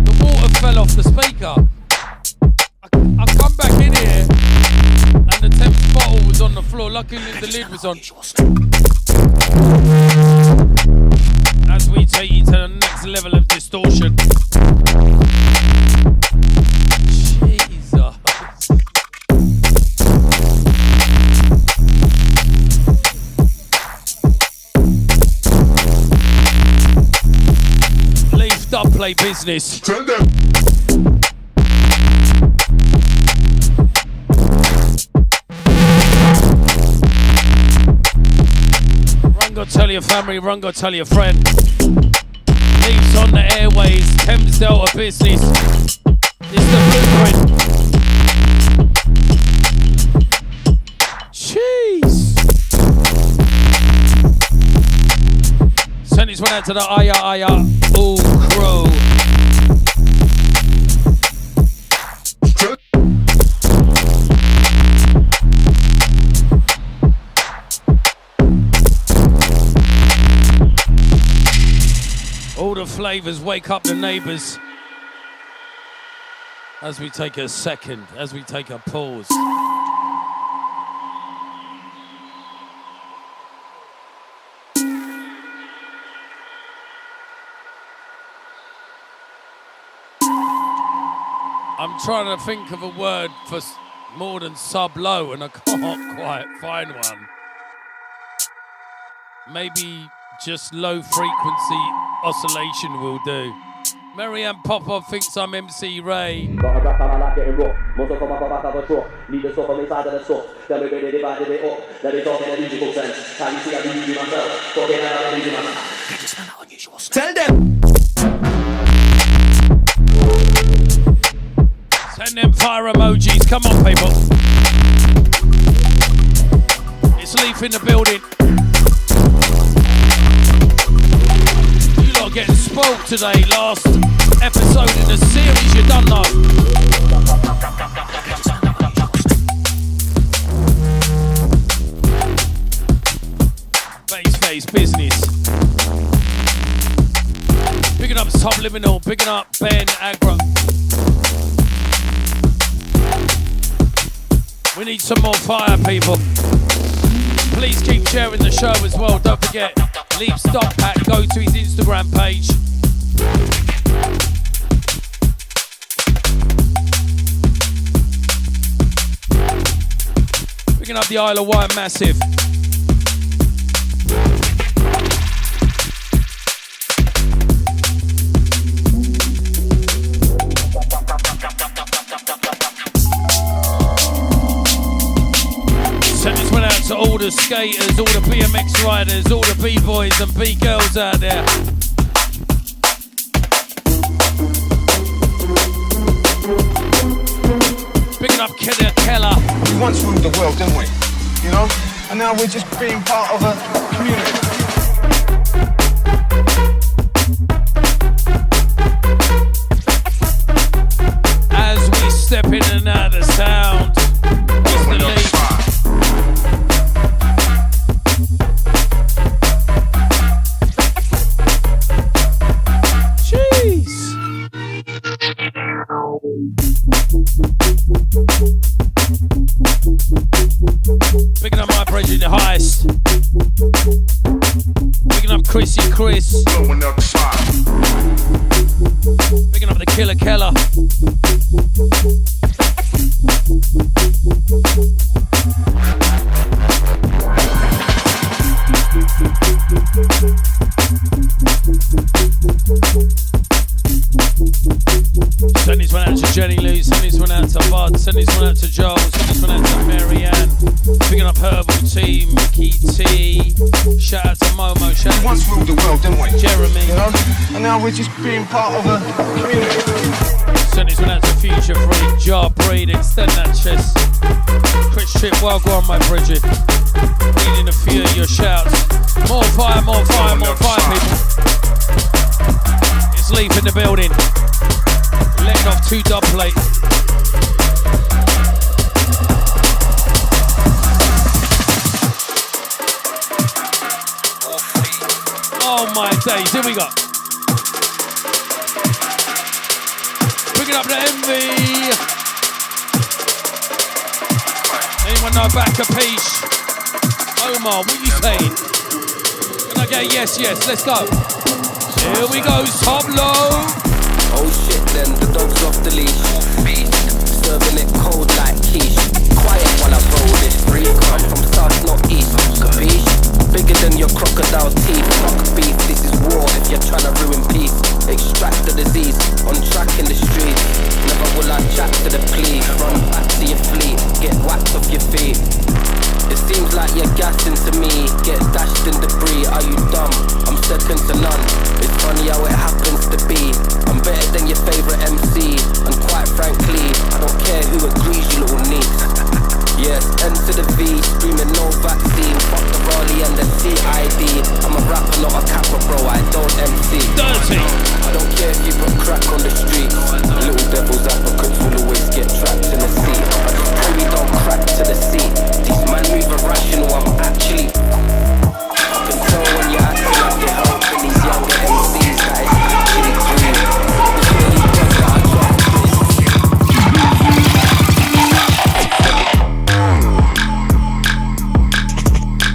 The water fell off the speaker. I come back in here and the Thames bottle was on the floor. Luckily the lid was on. As we take you to the next level of distortion. Jesus. Leaf dub play business. Tell them. Run go tell your family, run go tell your friend. Leaf's on the airways, Thames Delta business. It's the blueprint. Jeez. Send this one out to the Aya all crew. All the flavours, wake up the neighbours. As we take a second, as we take a pause. I'm trying to think of a word for more than sub-low and I can't quite find one. Maybe just low frequency oscillation will do. Marianne Popper thinks I'm MC Ray. Got a black man like getting rough. Most of them are back of a truck. Leave the stuff from inside of the stuff. Tell me where they divided it up. That it's all in a musical sense. Can you see I've been using myself? Fucking out, I've been using myself. Can you smell that unusual stuff? Tell them! Send them fire emojis. Come on, people. It's Leaf in the building. You lot getting spoiled today. Last episode in the series, you done know. Face business. Picking up Subliminal, picking up Ben Agra. We need some more fire, people. Please keep sharing the show as well. Don't forget, Leaf Stop Pack. Go to his Instagram page. Picking up the Isle of Wight massive. To all the skaters, all the BMX riders, all the B-boys and B-girls out there. Picking up Keller. We once ruled the world, didn't we? You know? And now we're just being part of a community. As we step in and out of the sound, it's the Leaf. Picking up my Bridget Heist. Picking up Chrissy Chris. Blowing up the spot. Picking Picking up the Killer Keller. Send this one out to Jenny Lou, send this one out to Bud, send this one out to Joel, send this one out to Marianne. Picking up Herbal T, Mickey T. Shout out to Momo, shout out We once ruled the world, didn't we? Jeremy. You know? And now we're just being part of a community. Send this one out to Future Freak, Jar Breed, extend that chest. Chris Trip, well go on my Bridget. Reading a few of your shouts. More fire, more fire, more fire, people. It's Leaf in the building. Letting off 2 dub plate. Oh my days, here we go. Picking up the envy. Anyone know back a piece? Omar, what you saying? Can I get a yes, yes, let's go. Here we go, top low. Oh shit then, the dog's off the leash. Serving it cold like quiche. Quiet while I roll this free. Come from south, not east, capiche? Bigger than your crocodile teeth. Fuck beef, this is war if you're trying to ruin peace. Extract the disease, on track in the street. Never will I chat to the plea. Run back to your fleet, get whacked off your feet. It seems like you're gassing to me. Get dashed in debris, are you dumb? I'm second to none. It's funny how it happens to be. I'm better than your favorite MC. And quite frankly, I don't care who agrees, you little neat. Yes, N to the V, screaming no vaccine. Fuck the Raleigh and the CID. I'm a rapper, not a capper, bro, I don't MC. Dirty. I don't care if you put crack on the streets. Little devil's advocates will always get trapped in the seat. I just pray we don't crack to the seat. These man move irrational, I'm actually. I can tell when you're acting like you're helping these younger MCs that it's actually green. This way you get that I drop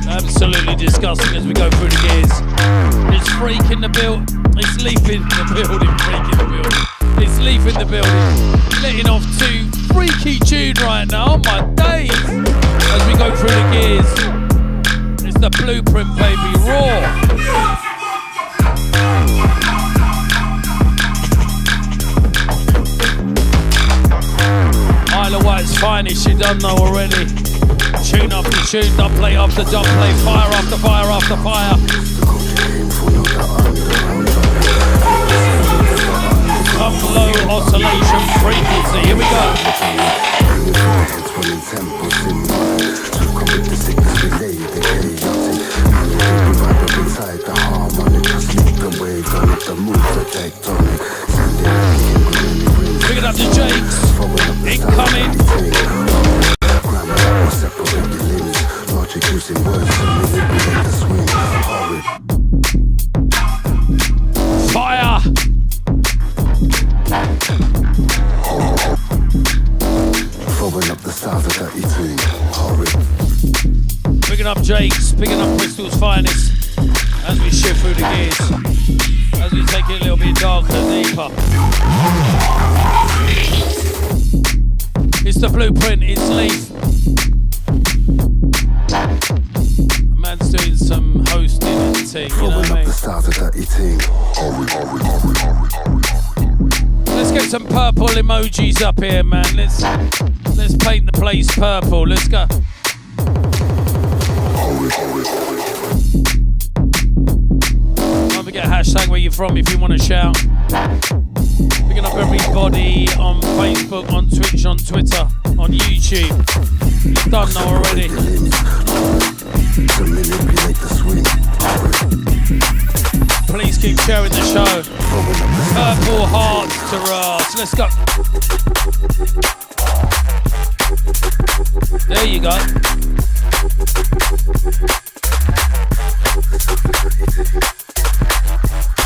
Absolutely disgusting as we go through the gears. It's Freak in the build. It's Leaf in the building. Freak in the building. It's Leaf in the building. Letting off 2 freaky tune right now. Oh my days. As we go through the gears. It's the Blueprint, baby. Raw. Isle of Wight's finest, you don't know already. Tune after tune, dub plate after dub plate, fire after fire after fire. Come low oscillation frequency, here we go. Picking up the Jakes, incoming. Fire! Throwing up the stars of that eating. Horrid. Picking up Jakes, picking up Bristol's finest as we shift through the gears, as we take it a little bit darker, deeper. It's the Blueprint, it's Leaf. Man's doing some hosting and thing, you know what I mean? Let's get some purple emojis up here, man. Let's paint the place purple. Let's go. Don't forget hashtag where you're from if you want to shout. Picking up everybody on Facebook, on Twitch, on Twitter, on YouTube. You've done now already. Please keep sharing the show. Purple hearts to Ross. Let's go. There you go.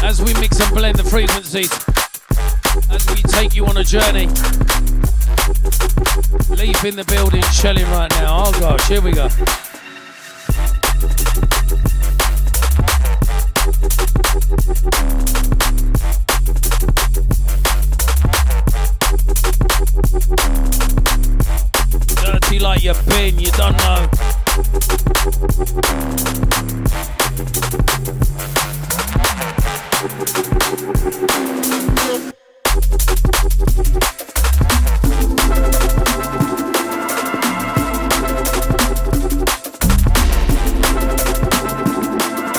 As we mix and blend the frequencies, as we take you on a journey. Leaf in the building, shelling right now. Oh gosh, here we go. in, you don't know.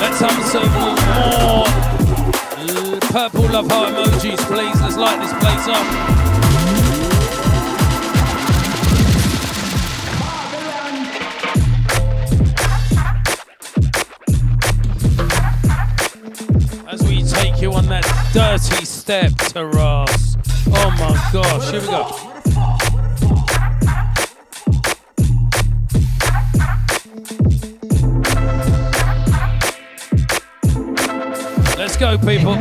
Let's have some more purple love heart emojis, please. Let's light this place up. As we take you on that dirty step, Taras. Oh my gosh, here we go. Let's go, people.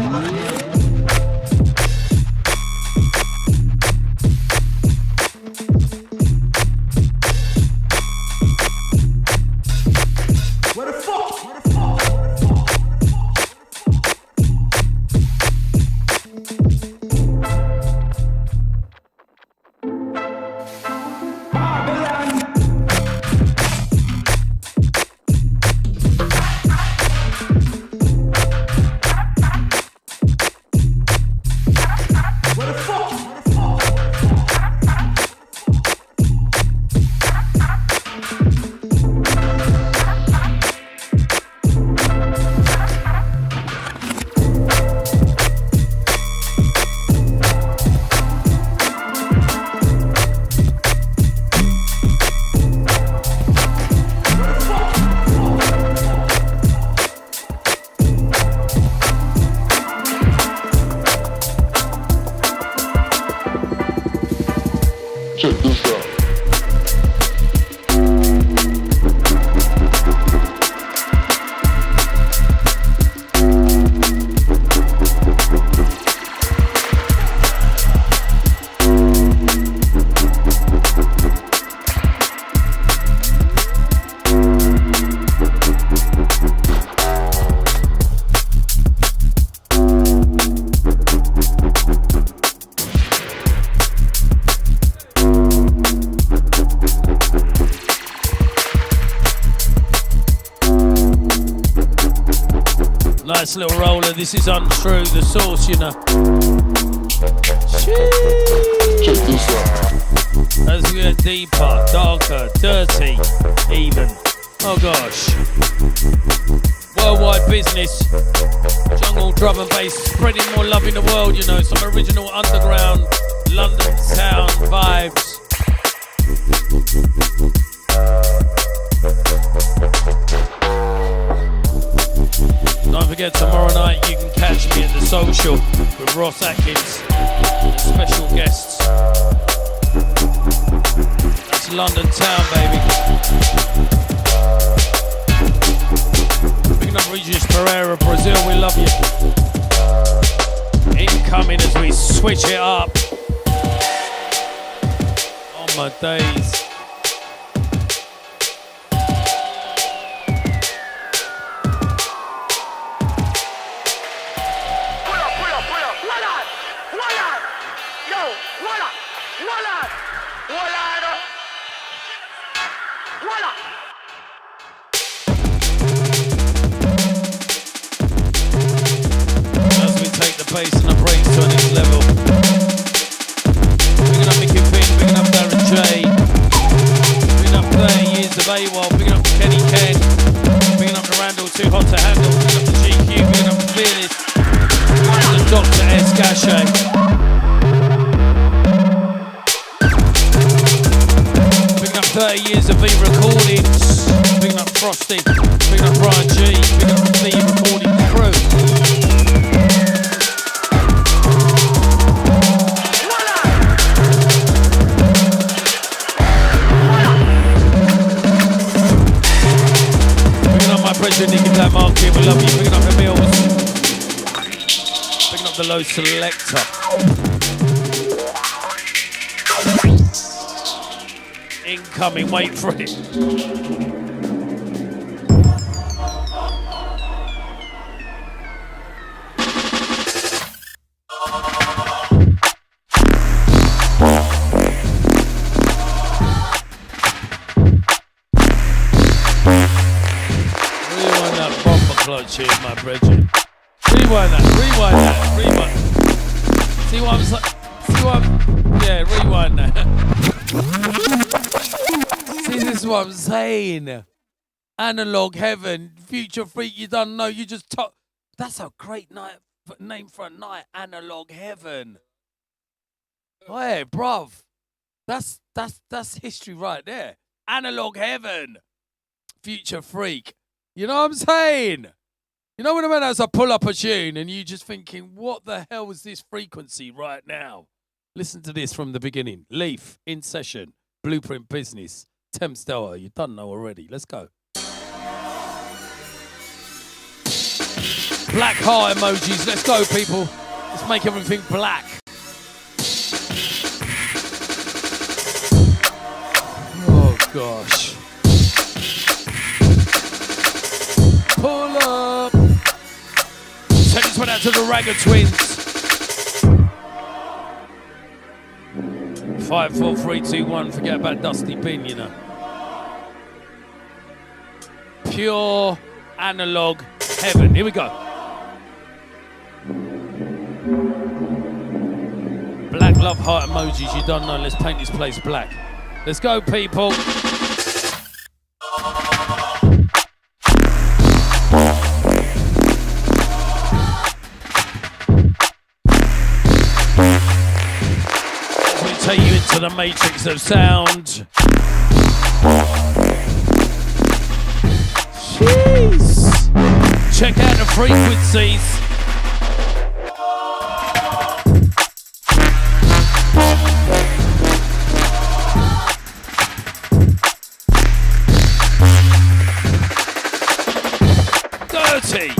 Nice little roller, this is Untrue, the source, you know. Check this out. As we get deeper, darker, dirty, even. Oh gosh. Worldwide business. Jungle drum and bass, spreading more love in the world, you know. Some original underground London town vibes. Don't forget, tomorrow night you can catch me at the Social with Ross Atkins and special guests. That's London town, baby. Picking up Regis Pereira, Brazil, we love you. Incoming as we switch it up. Oh my days. Bass and the breaks to a next level. Picking up Mickey Finn, picking up Darren J, picking up 30 years of AWOL, picking up Kenny Ken, picking up the Randall Too Hot to Handle, picking up the GQ, picking up the Fearless, the Dr. S. Gachet. Picking up 30 years of V Recordings, picking up Frosty, picking up Brian G, picking up the V Recording crew. Pressure Nicky Black Market, we love you. Picking up the Mills, picking up the Low Selector. Incoming, wait for it. watching, my brethren. Rewind that. See what I'm saying? Yeah, rewind that. See, this is what I'm saying. Analog Heaven, Future Freak, you don't know, you just talk. That's a great name for a night, Analog Heaven. Hey, bruv. That's history right there. Analog Heaven, Future Freak. You know what I'm saying? You know when a man has to pull up a tune and you just thinking, what the hell is this frequency right now? Listen to this from the beginning. Leaf, In Session, Blueprint Business, Thames Delta. You don't know already. Let's go. Black heart emojis. Let's go, people. Let's make everything black. Oh, gosh. Pull up. Send this one out to the Ragga Twins. 5, 4, 3, 2, 1. Forget about Dusty Bin, you know. Pure analog heaven. Here we go. Black love heart emojis. You don't know. Let's paint this place black. Let's go, people. Take you into the matrix of sound. Jeez. Check out the frequencies. Dirty.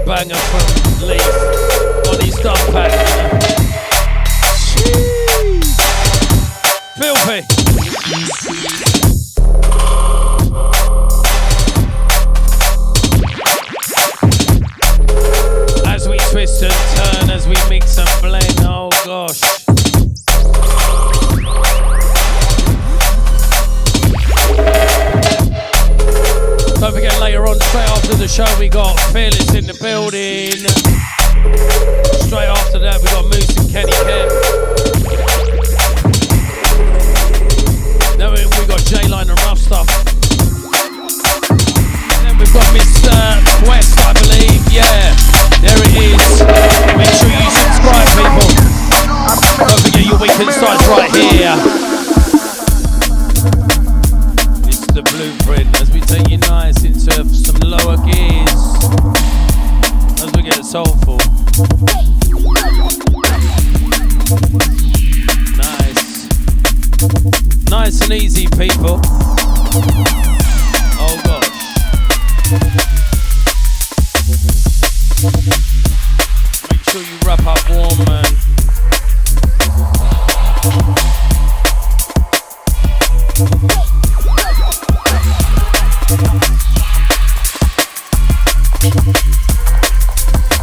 banger from Leaf on his dub pack. the show, we got Fearless in the building. Straight after that, we got Moose and Kenny Ken. Then we got J-Line and Rough Stuff. Then we've got Mr. West, I believe. Yeah, there it is. Make sure you subscribe, people. Don't forget your weekend starts right here. It's the blueprint as we take you nice into some lower gears as we get soulful. Nice and easy, people. Oh gosh. Make sure you wrap up warm, man.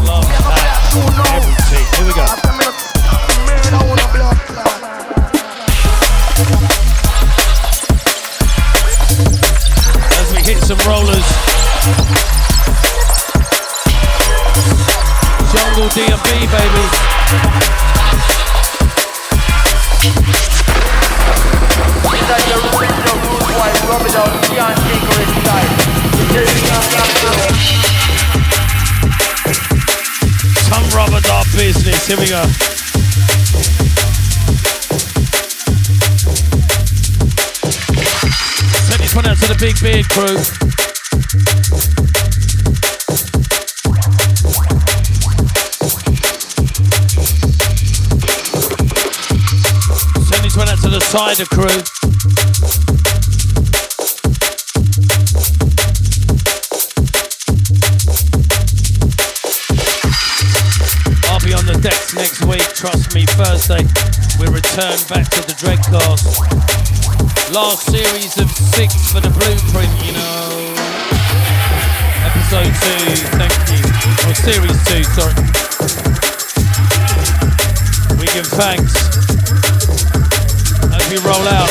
Love that. Everything. Here we go. Hit some rollers. Jungle D&B, baby. Some rubber dub business. Here we go. Send this one out to the Big Beard crew. Send this one out to the Cider crew. I'll be on the decks next week, trust me, Thursday. We return back to the Dreadcast. Last series of 6 for the blueprint, you know. Episode 2, thank you. Or series 2, sorry. We give thanks as we roll out.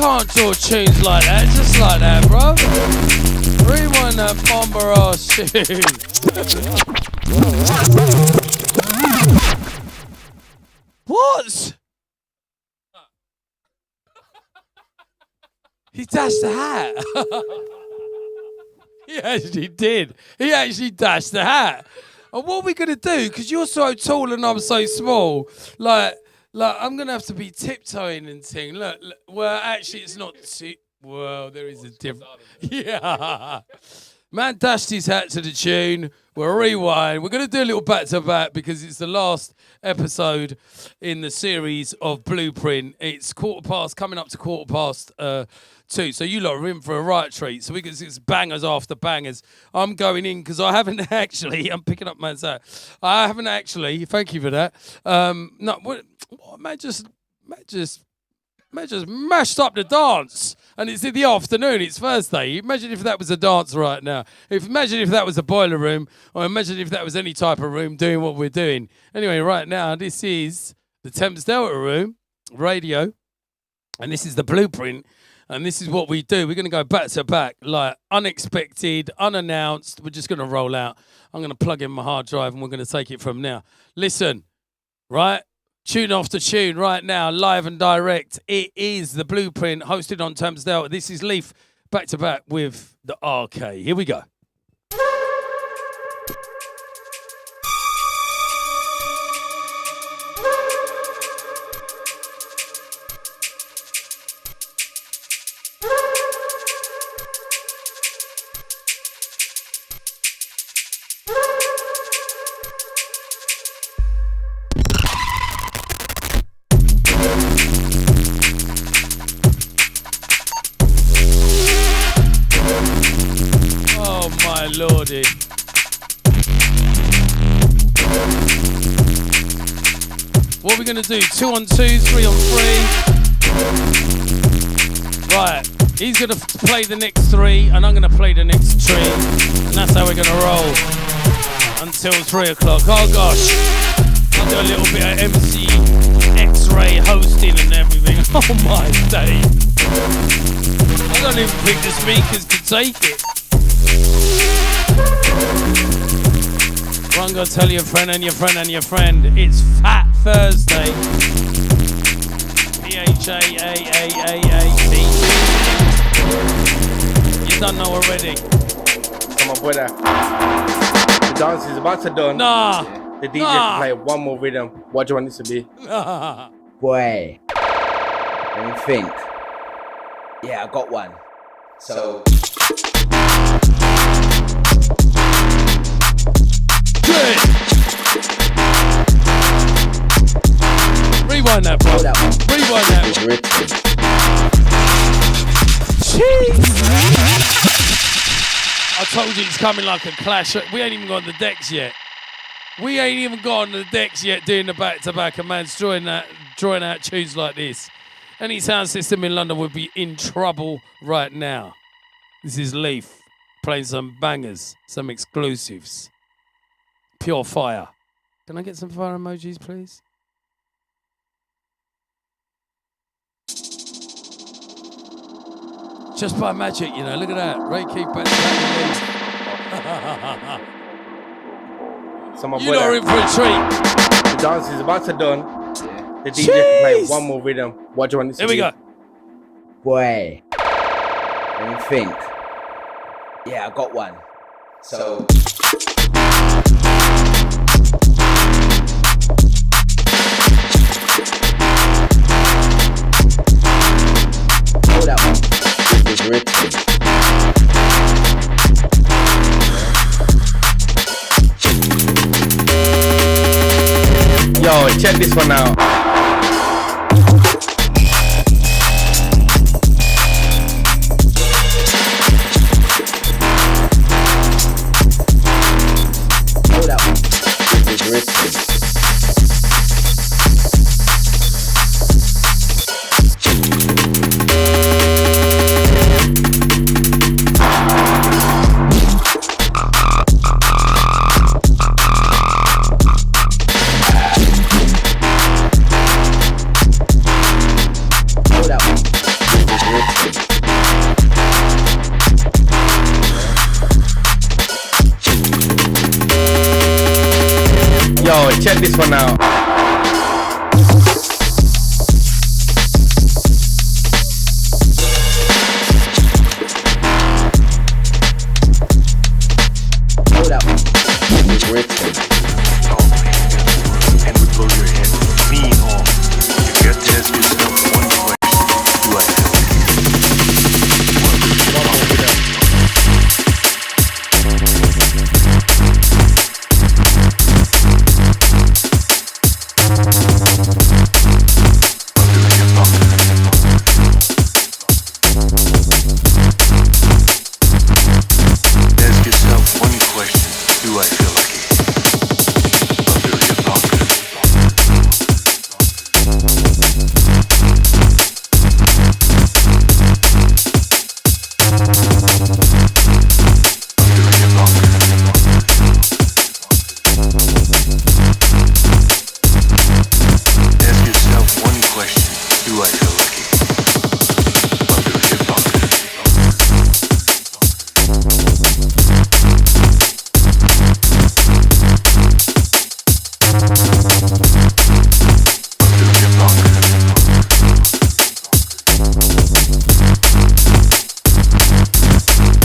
can't draw tunes like that, just like that, bro. Rewind that bomber ass tune. What? He dashed the hat. He actually did. He actually dashed the hat. And what are we going to do? Because you're so tall and I'm so small. Like I'm going to have to be tiptoeing and thing. Look, well, actually, it's not well, there is a difference. Yeah. Man dashed his hat to the tune. We'll rewind. We're going to do a little back-to-back because it's the last episode in the series of Blueprint. It's coming up to 2:15. So you lot are in for a right treat. So it's bangers after bangers. I'm going in because I haven't actually, I'm picking up man's hat. I haven't actually, thank you for that. Man just mashed up the dance. And it's in the afternoon, it's Thursday. Imagine if that was a dance right now. Imagine if that was a boiler room, or imagine if that was any type of room doing what we're doing. Anyway, right now, this is the Thames Delta room, radio, and this is the Blueprint, and this is what we do. We're going to go back to back, like unexpected, unannounced. We're just going to roll out. I'm going to plug in my hard drive, and we're going to take it from now. Listen, right? Tune after tune right now, live and direct. It is the Blueprint, hosted on Thames Delta. This is Leaf, back to back with the RK. Here we go. Lordy. What are we going to do? 2 on 2, 3 on 3. Right. He's going to play the next 3, and I'm going to play the next 3. And that's how we're going to roll until 3 o'clock. Oh, gosh. I'll do a little bit of MC, X-ray hosting and everything. Oh, my day. I don't even think the speakers can take it. Run, go tell your friend and your friend and your friend. It's Fat Thursday. PHAAAAAT. You don't know already. Come on, brother. The dance is about to done. Nah. The DJ can play one more rhythm. What do you want this to be? Nah. Boy. Let me think. Yeah, I got one. So. Good. Rewind that, bro. Rewind that. Jeez. I told you it's coming like a clash. We ain't even got on the decks yet. We ain't even got on the decks yet doing the back-to-back. A man's drawing out tunes like this. Any sound system in London would be in trouble right now. This is Leaf playing some bangers, some exclusives. Pure fire. Can I get some fire emojis, please? Just by magic, you know. Look at that. Ray Keith back. So my you lot are in for a treat. The dance is about to done. The DJ can play one more rhythm. What do you want this to be? Here we go. Boy. Let me think. Yeah, I got one. So. Hold up. It's written. Yo, check this one out. Hold up. It's written. Yo, check this one out. Hold up. Britain. And we blow your head clean off. You got to ask yourself one question. Do I feel Ask yourself one question. Do I feel lucky? Under your pocket. Ask yourself one question. Do I feel lucky? Under your pocket.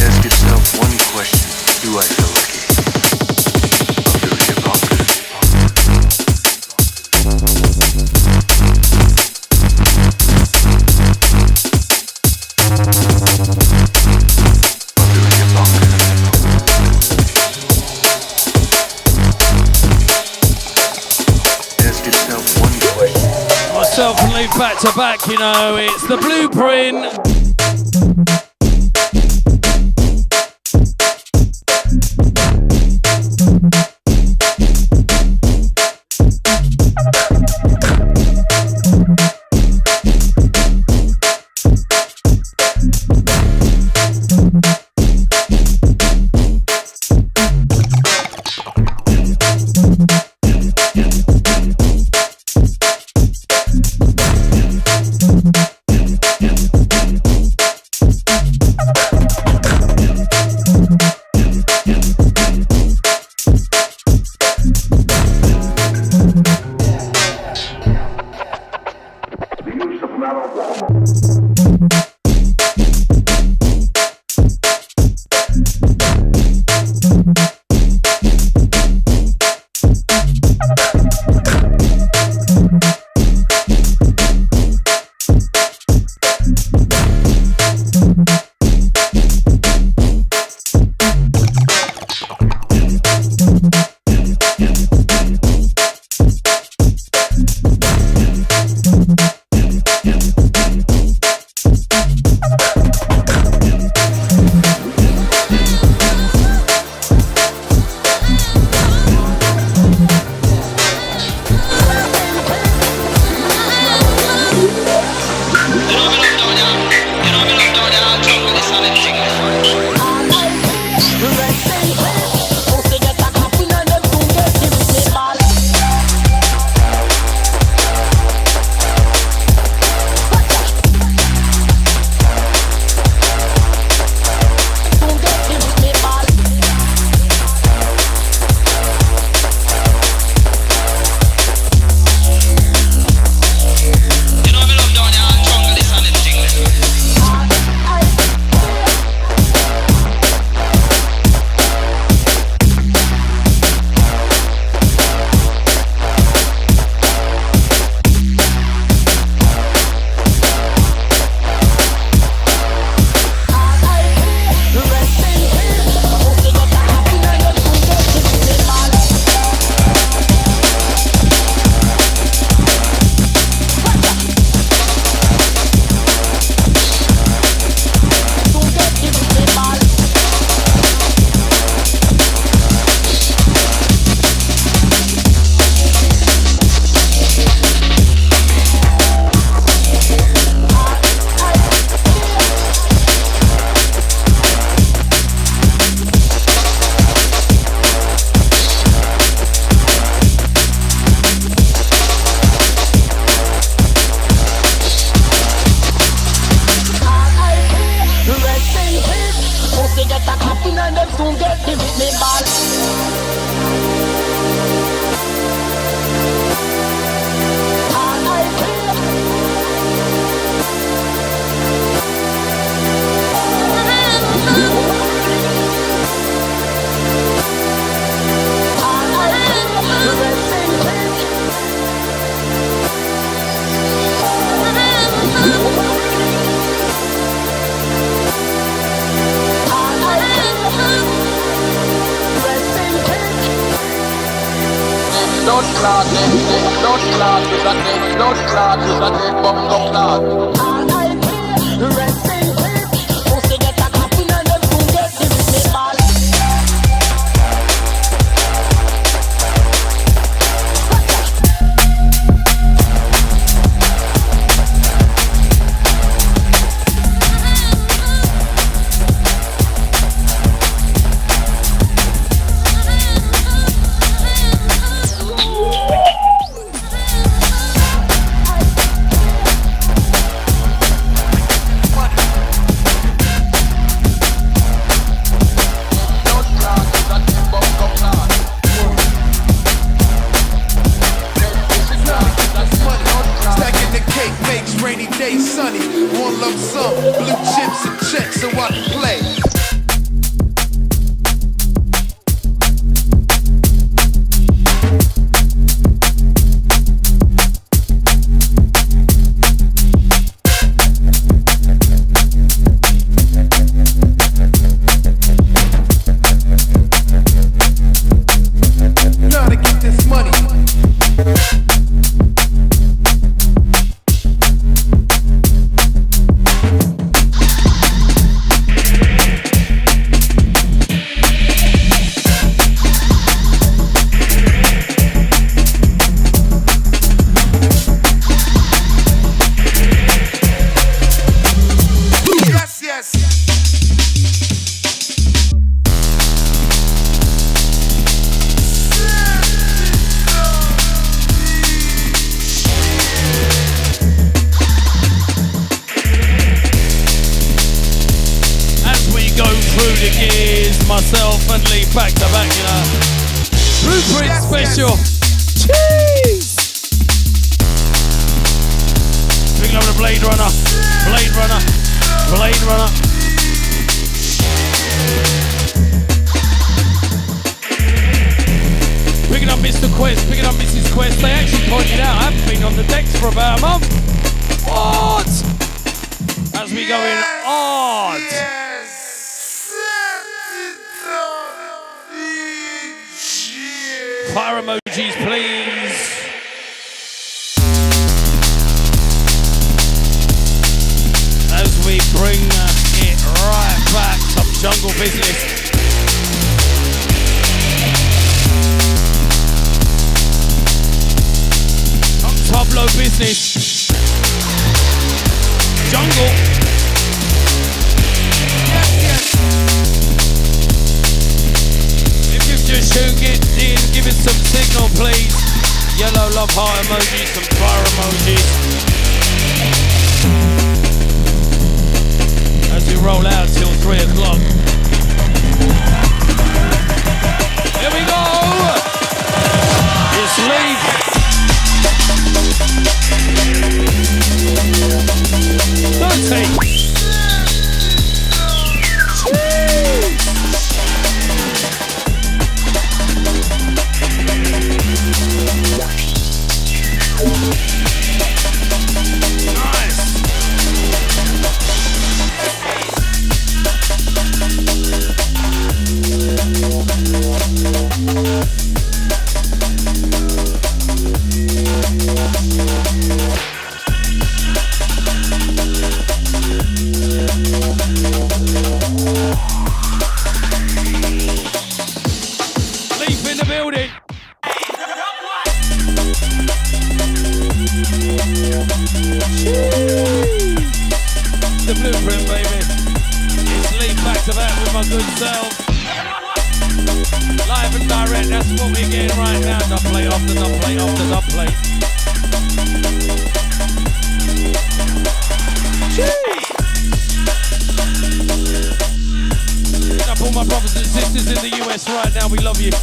Ask yourself one question. Do I feel lucky? Under your pocket. Under your pocket. Ask yourself one question. Myself and Luke back to back, you know, it's the blueprint. clot, blood clot is a dead, blood clot is a dead bungo clot. Rest in peace. Pussy get a coffin and them soon get this ball. Rainy day sunny, one lump sum, blue chips and checks so I can play. Now to get this money. Myself and Lee back to back, you know. Blueprint special. Cheese. Big love to Blade Runner. Blade Runner. Blade Runner. Picking up Mr. Quest, picking up Mrs. Quest. They actually pointed out I haven't been on the decks for about a month. What? As we go in odd. Fire emojis, please. As we bring it right back, some jungle business. Some Tableau business. Jungle. Just get in, give us some signal, please. Yellow love heart emojis, some fire emojis. As we roll out till 3 o'clock. Here we go. It's Lee. 30. The blueprint, baby. It's Lee back to back with my good self. Live and direct, that's what we're getting right now. Dub plate after dub plate after dub plate. Up all my brothers and sisters in the US right now, we love you.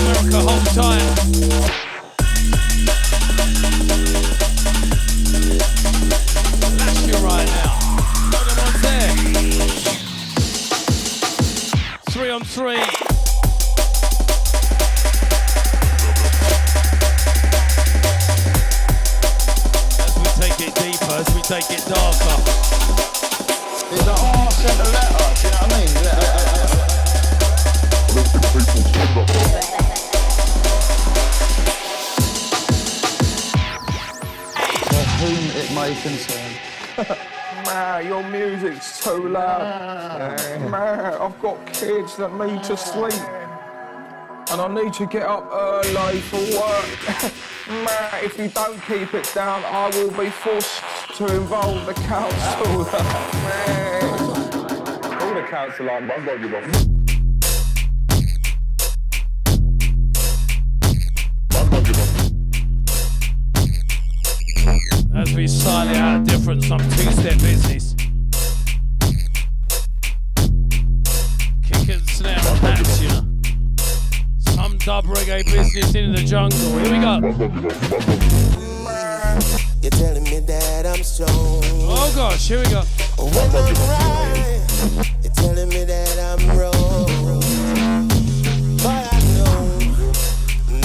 America, hold tight. Right now. No one's there. 3 on 3. As we take it deeper, as we take it darker. It's like, oh, I sent a letter, do you know what I mean? whom it may concern. Man, your music's too loud. Man, I've got kids that need to sleep. And I need to get up early for work. Man, if you don't keep it down, I will be forced to involve the council. Man. All the council are, but I've got to give off. As we slightly out of difference, some two-step business. Kick and snare and hats, you know. Some dub reggae business in the jungle. Here we go. You're telling me that I'm strong. Oh gosh, here we go. When I'm right, you're telling me that I'm wrong. But I know,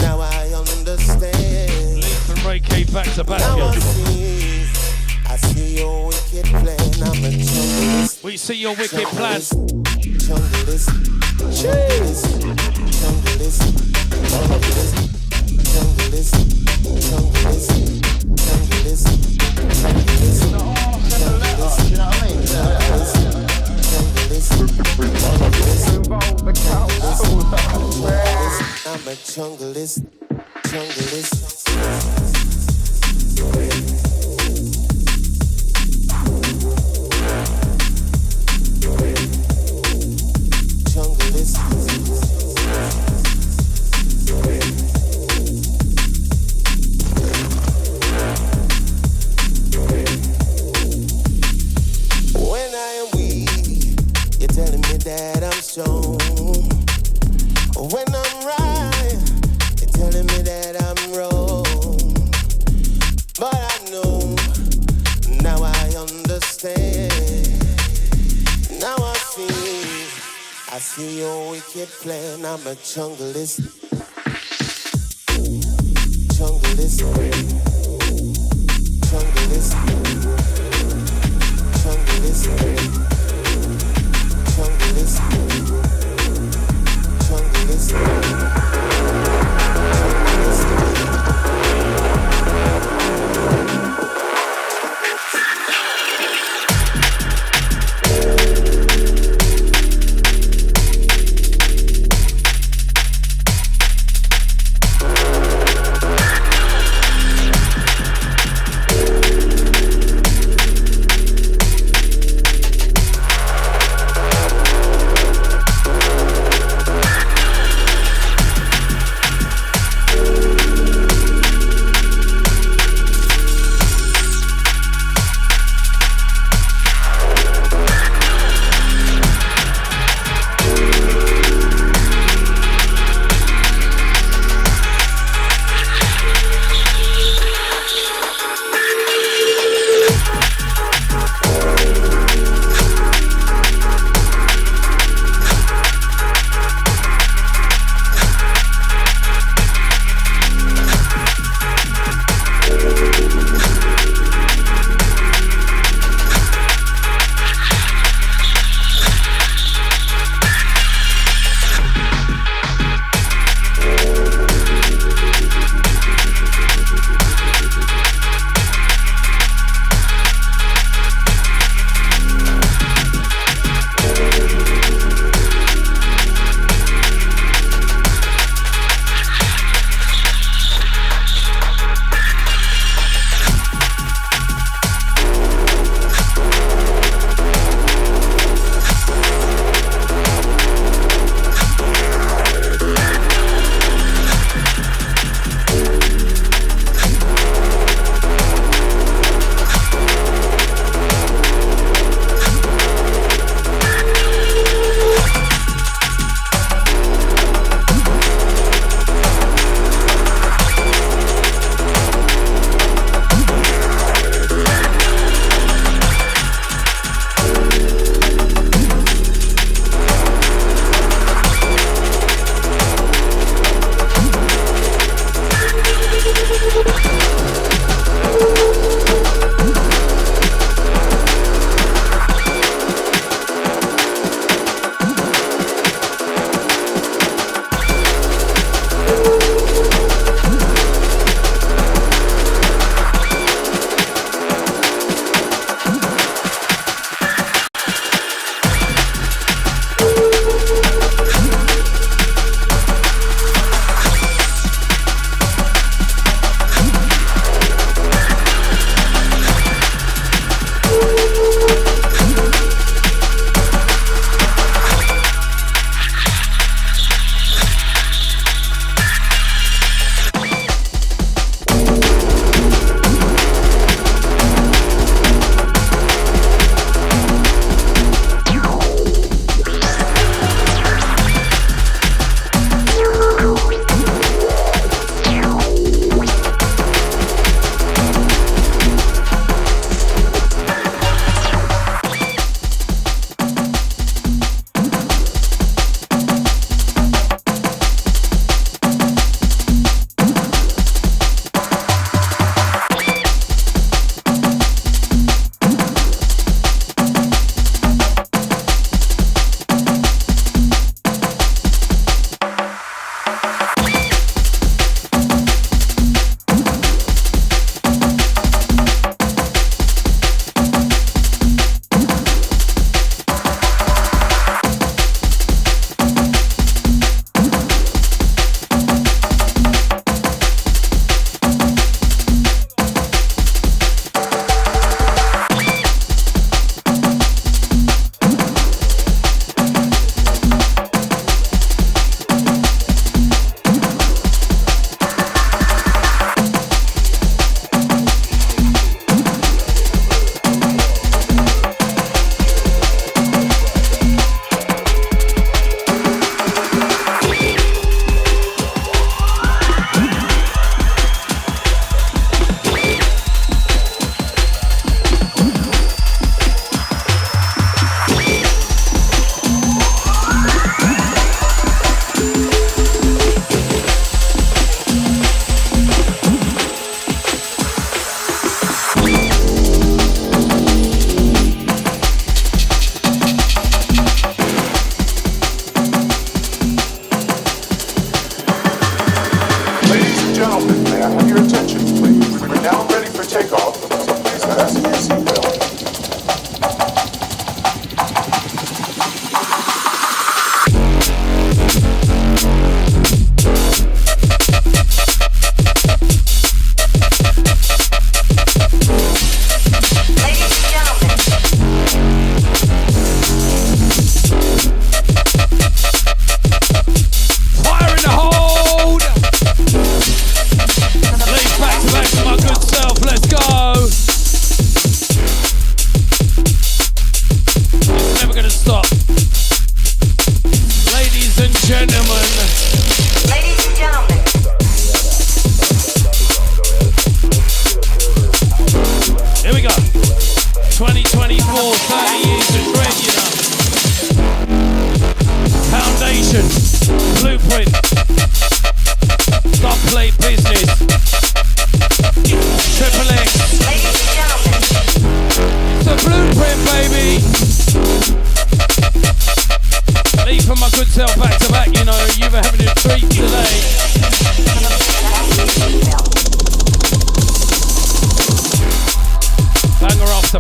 now I understand. Leaf and Ray K back to back. Now I see your wicked plan. I'm a junglist. We see your wicked plan. Junglist. Junglist. Junglist. Junglist. Junglist. Junglist. Junglist. Junglist. You know what I mean? I'm a junglist. Junglist. When I am weak, you're telling me that I'm strong. When I'm right, you're telling me that I'm wrong. But I know, now I understand. Now I see your wicked plan. I'm a junglist. Junglist. Junglist. Junglist. Junglist. Junglist.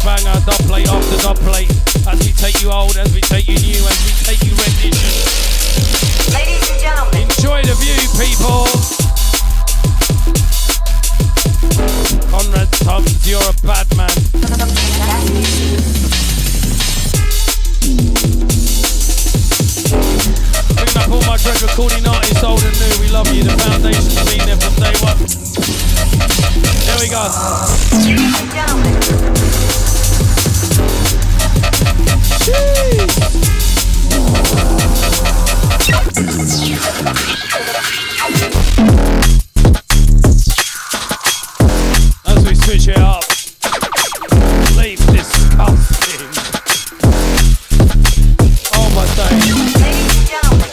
banger, dub plate after dub plate. As we take you old, as we take you new, as we take you rendition. Ladies and gentlemen, enjoy the view, people. Conrad Thames, you're a bad man. Bring up all my dread recording artists, old and new. We love you. The foundation's been there from day one. There we go. ladies and gentlemen. As we switch it up, leave disgusting. Oh my days. Ladies and gentlemen.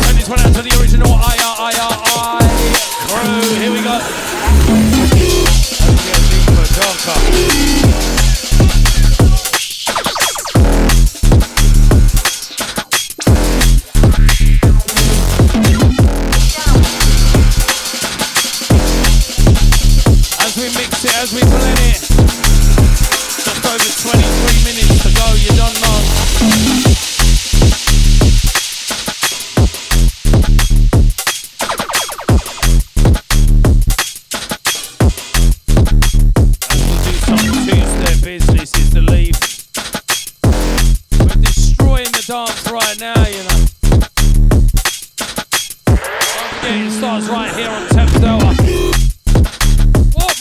Send this one out to the original IRIRI crew. Here we go. Let's get deeper, darker. As we blend it, just over 23 minutes to go, you don't know. As we'll do some two-step business is the leave. We're destroying the dance right now, you know. Don't forget it starts right here on Thames Delta.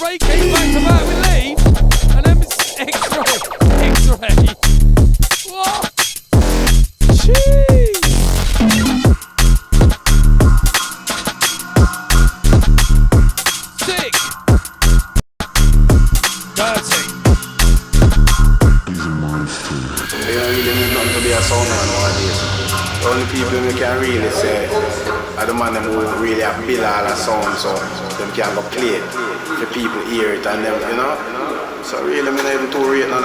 Ray came back to back with Lee, and then it's X-Ray. What? Jeez. Sick. Dirty. You don't really need nothing to be a sound man nowadays. The only people who can really say are the man who really have built all the sound, so them can go play it. The people hear it and them, you know. So really, I'm not even too rate none of